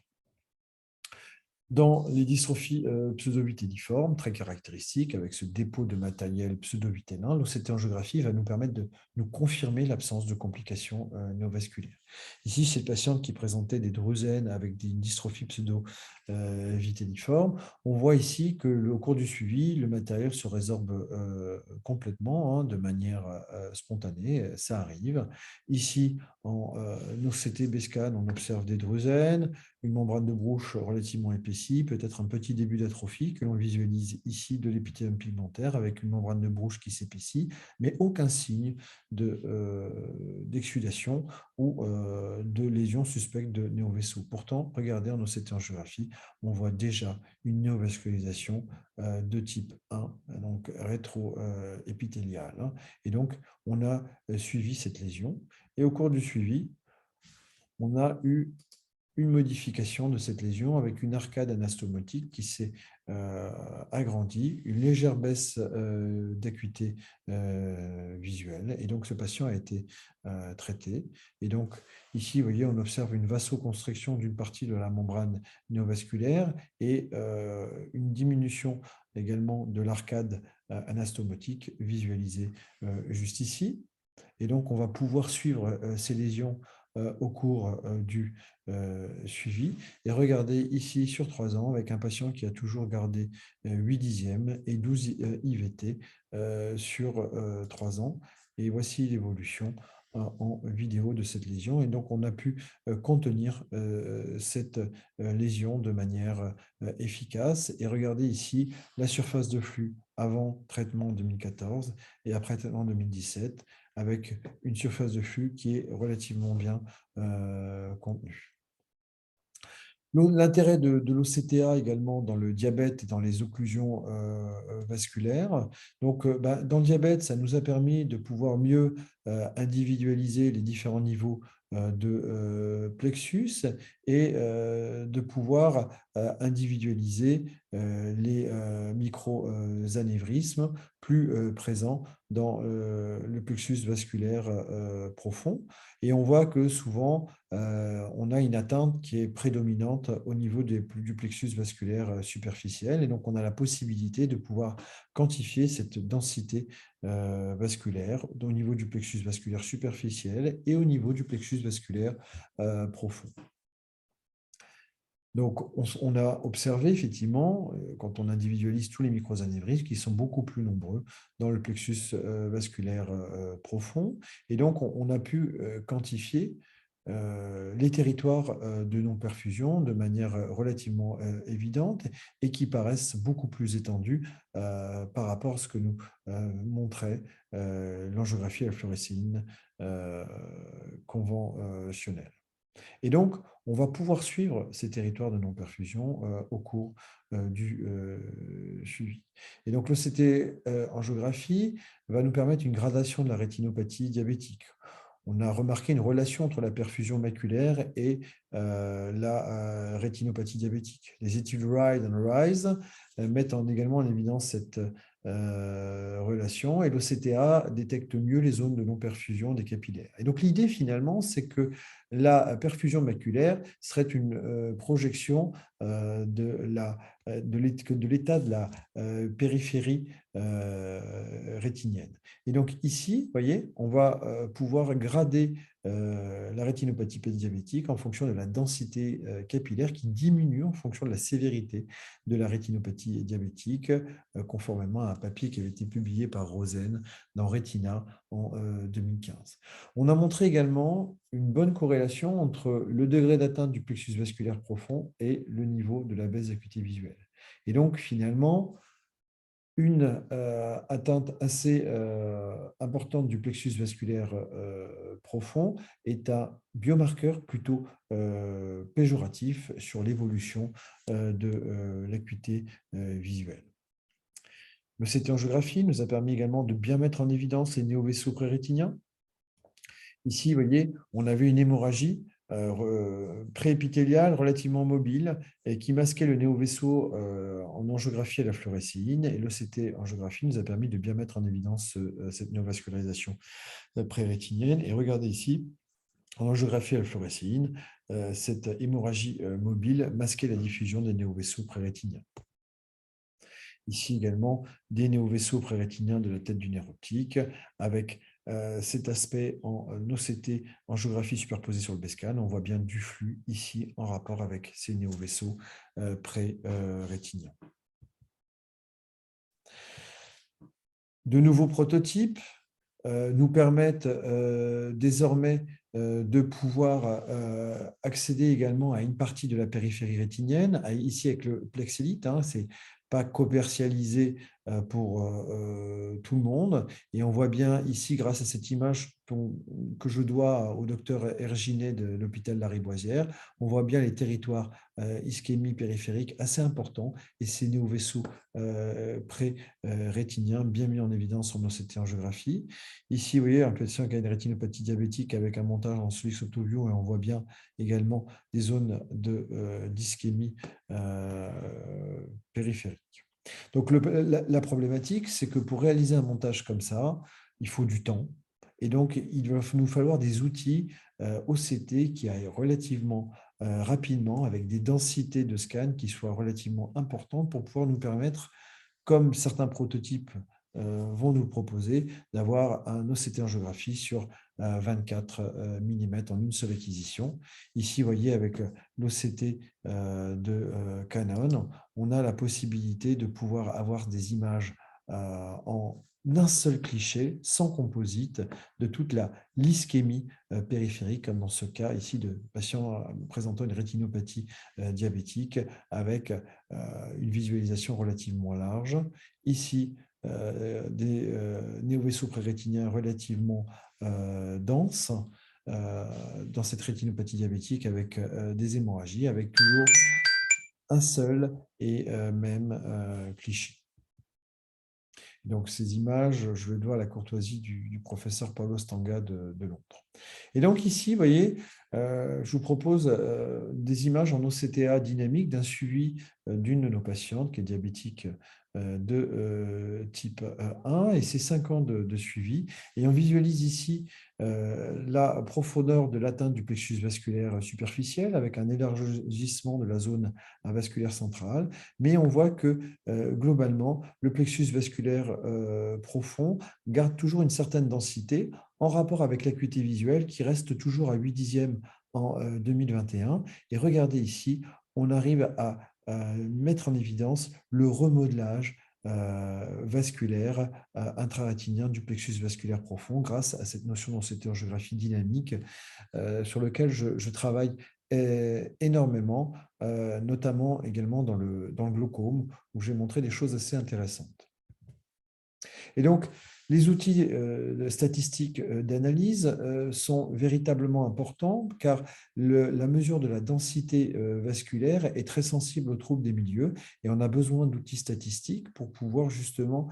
A: Dans les dystrophies pseudo-vitéliformes, très caractéristiques, avec ce dépôt de matériel pseudo-viténin, l'OCT-angiographie va nous permettre de nous confirmer l'absence de complications néovasculaires. Ici, chez le patient qui présentait des drusènes avec des dystrophies pseudo-vitéliformes, on voit ici que au cours du suivi, le matériel se résorbe complètement, hein, de manière spontanée, ça arrive. Ici, en OCT-BESCAN, on observe des drusènes, une membrane de Bruch relativement épaissie, peut-être un petit début d'atrophie que l'on visualise ici de l'épithélium pigmentaire avec une membrane de Bruch qui s'épaissit, mais aucun signe d'exsudation ou de lésion suspecte de néovaisseau. Pourtant, regardez en OCT-angiographie, on voit déjà une néovascularisation de type 1, donc rétro-épithéliale. Et donc, on a suivi cette lésion. Et au cours du suivi, on a eu une modification de cette lésion avec une arcade anastomotique qui s'est agrandie, une légère baisse d'acuité visuelle. Et donc, ce patient a été traité. Et donc, ici, vous voyez, on observe une vasoconstriction d'une partie de la membrane néovasculaire et une diminution également de l'arcade anastomotique visualisée juste ici. Et donc, on va pouvoir suivre ces lésions au cours du suivi. Et regardez ici sur 3 ans avec un patient qui a toujours gardé 8 dixièmes et 12 IVT sur 3 ans. Et voici l'évolution en vidéo de cette lésion. Et donc, on a pu contenir cette lésion de manière efficace. Et regardez ici la surface de flux avant traitement en 2014 et après traitement en 2017, avec une surface de flux qui est relativement bien contenue. L'intérêt de l'OCTA également dans le diabète et dans les occlusions vasculaires. Donc, dans le diabète, ça nous a permis de pouvoir mieux individualiser les différents niveaux de plexus et de pouvoir individualiser les micro-anévrismes plus présents dans le plexus vasculaire profond. Et on voit que souvent, on a une atteinte qui est prédominante au niveau du plexus vasculaire superficiel. Et donc, on a la possibilité de pouvoir quantifier cette densité vasculaire au niveau du plexus vasculaire superficiel et au niveau du plexus vasculaire profond. Donc, on a observé effectivement, quand on individualise tous les microanévrismes, qui sont beaucoup plus nombreux dans le plexus vasculaire profond. Et donc, on a pu quantifier les territoires de non-perfusion de manière relativement évidente et qui paraissent beaucoup plus étendus par rapport à ce que nous montrait l'angiographie à la fluorescéine conventionnelle. Et donc, on va pouvoir suivre ces territoires de non-perfusion au cours du suivi. Et donc, l'OCT angiographie va nous permettre une gradation de la rétinopathie diabétique. On a remarqué une relation entre la perfusion maculaire et la rétinopathie diabétique. Les études RIDE et RISE mettent également en évidence cette relation et l'OCTA détecte mieux les zones de non-perfusion des capillaires. Et donc l'idée finalement, c'est que la perfusion maculaire serait une projection de l'état de la périphérie rétinienne. Et donc ici, vous voyez, on va pouvoir grader la rétinopathie diabétique en fonction de la densité capillaire qui diminue en fonction de la sévérité de la rétinopathie diabétique, conformément à un papier qui avait été publié par Rosen dans Retina en 2015. On a montré également une bonne corrélation entre le degré d'atteinte du plexus vasculaire profond et le niveau de la baisse d'acuité visuelle. Et donc, finalement, une atteinte assez importante du plexus vasculaire profond est un biomarqueur plutôt péjoratif sur l'évolution de l'acuité visuelle. Le CT-angiographie nous a permis également de bien mettre en évidence les néovaisseaux prérétiniens. Ici, vous voyez, on avait une hémorragie préépithéliale relativement mobile et qui masquait le néovaisseau en angiographie à la fluorescéine. Et l'OCT-angiographie nous a permis de bien mettre en évidence cette néovascularisation prérétinienne. Et regardez ici, en angiographie à la fluorescéine, cette hémorragie mobile masquait la diffusion des néovaisseaux prérétiniens. Ici également, des néovaisseaux prérétiniens de la tête du nerf optique avec cet aspect en OCT, angiographie superposée sur le BESCAN. On voit bien du flux ici en rapport avec ces néovaisseaux pré-rétiniens. De nouveaux prototypes nous permettent désormais de pouvoir accéder également à une partie de la périphérie rétinienne, ici avec le Plexelite, c'est pas commercialisé pour tout le monde. Et on voit bien ici, grâce à cette image que je dois au docteur Herginet de l'hôpital Lariboisière, on voit bien les territoires ischémie périphérique assez importants et ces néovaisseaux pré-rétiniens bien mis en évidence en OCT-angiographie. Ici, vous voyez un patient qui a une rétinopathie diabétique avec un montage en Solix Optoview et on voit bien également des zones d'ischémie périphérique. Donc, la problématique, c'est que pour réaliser un montage comme ça, il faut du temps. Et donc, il va nous falloir des outils OCT qui aillent relativement rapidement, avec des densités de scan qui soient relativement importantes pour pouvoir nous permettre, comme certains prototypes vont nous proposer, d'avoir un OCT-angiographie sur 24 mm en une seule acquisition. Ici, vous voyez, avec l'OCT de Canon, on a la possibilité de pouvoir avoir des images en un seul cliché, sans composite, de toute l'ischémie périphérique, comme dans ce cas ici de patients présentant une rétinopathie diabétique avec une visualisation relativement large. Ici, des néovaisseaux prérétiniens relativement denses dans cette rétinopathie diabétique avec des hémorragies, avec toujours un seul et même cliché. Donc, ces images, je le dois à la courtoisie du professeur Paulo Stanga de Londres. Et donc ici, vous voyez, je vous propose des images en OCTA dynamique d'un suivi d'une de nos patientes qui est diabétique de type 1 et c'est 5 ans de suivi. Et on visualise ici la profondeur de l'atteinte du plexus vasculaire superficiel avec un élargissement de la zone vasculaire centrale. Mais on voit que globalement, le plexus vasculaire profond garde toujours une certaine densité en rapport avec l'acuité visuelle qui reste toujours à 8 dixièmes en 2021. Et regardez ici, on arrive à mettre en évidence le remodelage vasculaire intrarétinien du plexus vasculaire profond grâce à cette notion d'OCT-angiographie dynamique sur lequel je travaille énormément, notamment également dans le glaucome, où j'ai montré des choses assez intéressantes. Et donc, les outils statistiques d'analyse sont véritablement importants car la mesure de la densité vasculaire est très sensible aux troubles des milieux et on a besoin d'outils statistiques pour pouvoir justement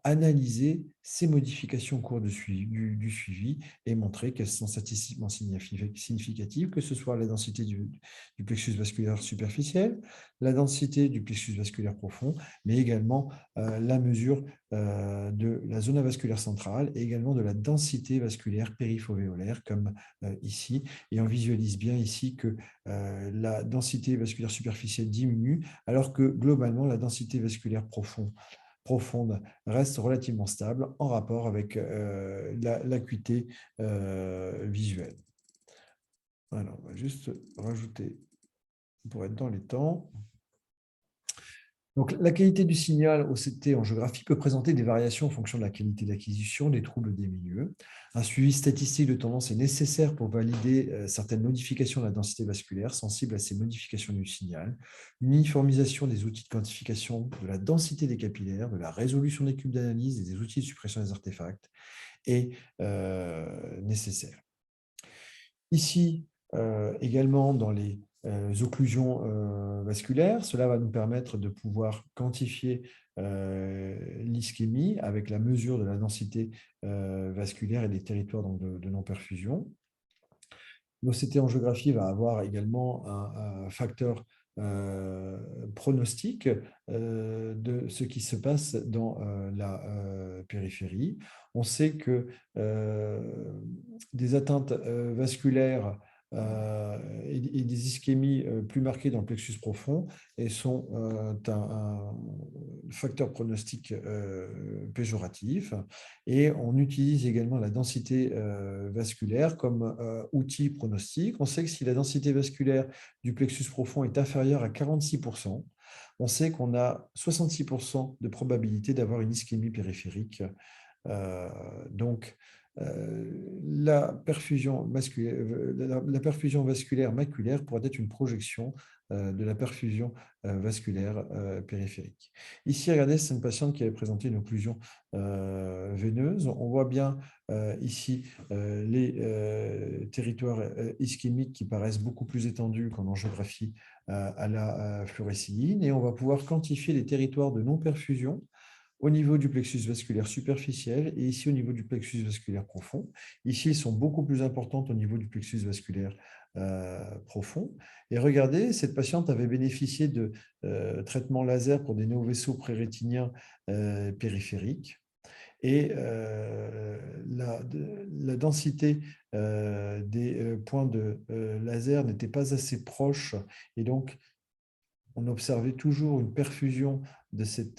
A: analyser ces modifications au cours du suivi et montrer qu'elles sont statistiquement significatives, que ce soit la densité du plexus vasculaire superficiel, la densité du plexus vasculaire profond, mais également la mesure de la zone avasculaire centrale et également de la densité vasculaire périfovéolaire, comme ici. Et on visualise bien ici que la densité vasculaire superficielle diminue, alors que globalement, la densité vasculaire profonde reste relativement stable en rapport avec l'acuité visuelle. Alors, on va juste rajouter pour être dans les temps. Donc, la qualité du signal OCT en géographie peut présenter des variations en fonction de la qualité d'acquisition, des troubles des milieux. Un suivi statistique de tendance est nécessaire pour valider certaines modifications de la densité vasculaire sensibles à ces modifications du signal. Une uniformisation des outils de quantification de la densité des capillaires, de la résolution des cubes d'analyse et des outils de suppression des artefacts est nécessaire. Ici, également dans les occlusions vasculaires, cela va nous permettre de pouvoir quantifier l'ischémie avec la mesure de la densité vasculaire et des territoires donc, de non-perfusion. L'OCT angiographie va avoir également un facteur pronostic de ce qui se passe dans la périphérie. On sait que des atteintes vasculaires et des ischémies plus marquées dans le plexus profond et sont un facteur pronostic péjoratif. Et on utilise également la densité vasculaire comme outil pronostic. On sait que si la densité vasculaire du plexus profond est inférieure à 46%, on sait qu'on a 66% de probabilité d'avoir une ischémie périphérique. Donc, la perfusion vasculaire maculaire pourrait être une projection de la perfusion vasculaire périphérique. Ici, regardez, c'est une patiente qui avait présenté une occlusion veineuse. On voit bien ici les territoires ischémiques qui paraissent beaucoup plus étendus qu'en angiographie à la fluorescilline, et on va pouvoir quantifier les territoires de non-perfusion au niveau du plexus vasculaire superficiel et ici au niveau du plexus vasculaire profond. Ici, elles sont beaucoup plus importantes au niveau du plexus vasculaire profond. Et regardez, cette patiente avait bénéficié de traitements laser pour des néovaisseaux prérétiniens périphériques. Et la densité des points de laser n'était pas assez proche, et donc on observait toujours une perfusion de ces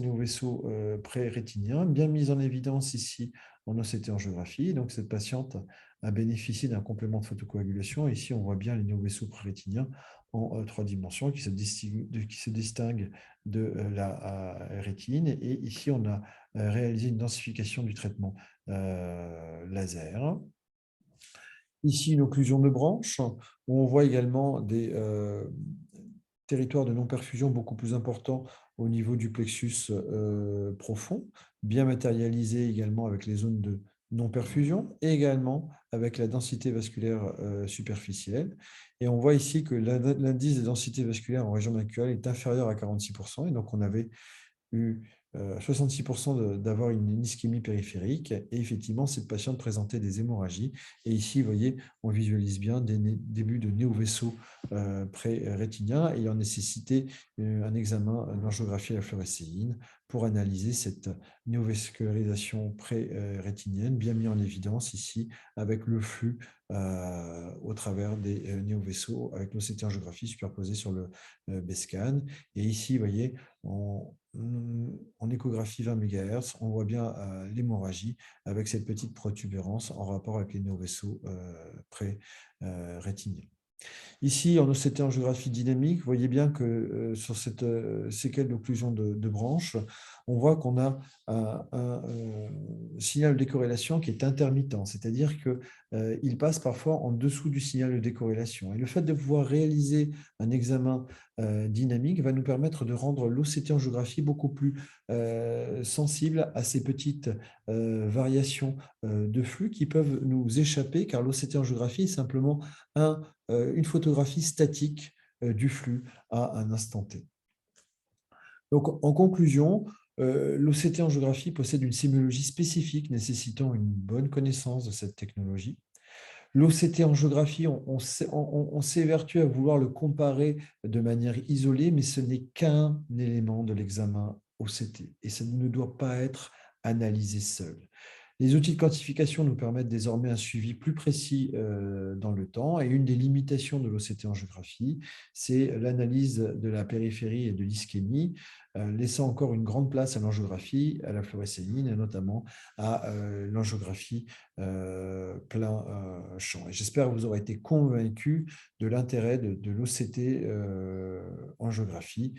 A: nouveaux vaisseaux pré-rétiniens, bien mise en évidence ici en OCT angiographie. Donc, cette patiente a bénéficié d'un complément de photocoagulation. Ici, on voit bien les nouveaux vaisseaux pré-rétiniens en 3 dimensions qui se distinguent de la rétine. Et ici, on a réalisé une densification du traitement laser. Ici, une occlusion de branche, où on voit également des territoires de non-perfusion beaucoup plus importants au niveau du plexus profond, bien matérialisé également avec les zones de non-perfusion et également avec la densité vasculaire superficielle. Et on voit ici que l'indice de densité vasculaire en région maculaire est inférieur à 46%, et donc on avait eu 66% d'avoir une ischémie périphérique, et effectivement, cette patiente présentait des hémorragies. Et ici, vous voyez, on visualise bien des débuts de néovaisseaux pré-rétiniens ayant nécessité un examen d'angiographie à la fluorescéine pour analyser cette néovascularisation pré-rétinienne, bien mis en évidence ici avec le flux au travers des néovaisseaux, avec l'OCT angiographie superposée sur le BSCAN. Et ici, vous voyez, en échographie 20 MHz, on voit bien l'hémorragie avec cette petite protubérance en rapport avec les néovaisseaux pré-rétiniens. Ici, en OCT angiographie dynamique, vous voyez bien que sur cette séquelle d'occlusion de branche, on voit qu'on a un signal de décorrélation qui est intermittent, c'est-à-dire qu'il passe parfois en dessous du signal de décorrélation. Et le fait de pouvoir réaliser un examen dynamique va nous permettre de rendre l'OCT angiographie beaucoup plus sensible à ces petites variations de flux qui peuvent nous échapper, car l'OCT angiographie est simplement une photographie statique du flux à un instant T. Donc, en conclusion, L'OCT en géographie possède une sémiologie spécifique nécessitant une bonne connaissance de cette technologie. L'OCT en géographie, on s'évertue à vouloir le comparer de manière isolée, mais ce n'est qu'un élément de l'examen OCT et ça ne doit pas être analysé seul. Les outils de quantification nous permettent désormais un suivi plus précis dans le temps et une des limitations de l'OCT en géographie, c'est l'analyse de la périphérie et de l'ischémie, laissant encore une grande place à l'angiographie, à la fluorescéine et notamment à l'angiographie plein champ. Et j'espère que vous aurez été convaincus de l'intérêt de l'OCT en géographie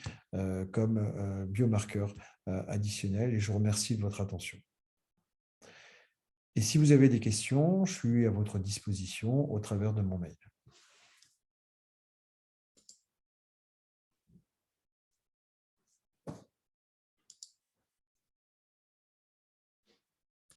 A: comme biomarqueur additionnel et je vous remercie de votre attention. Et si vous avez des questions, je suis à votre disposition au travers de mon mail.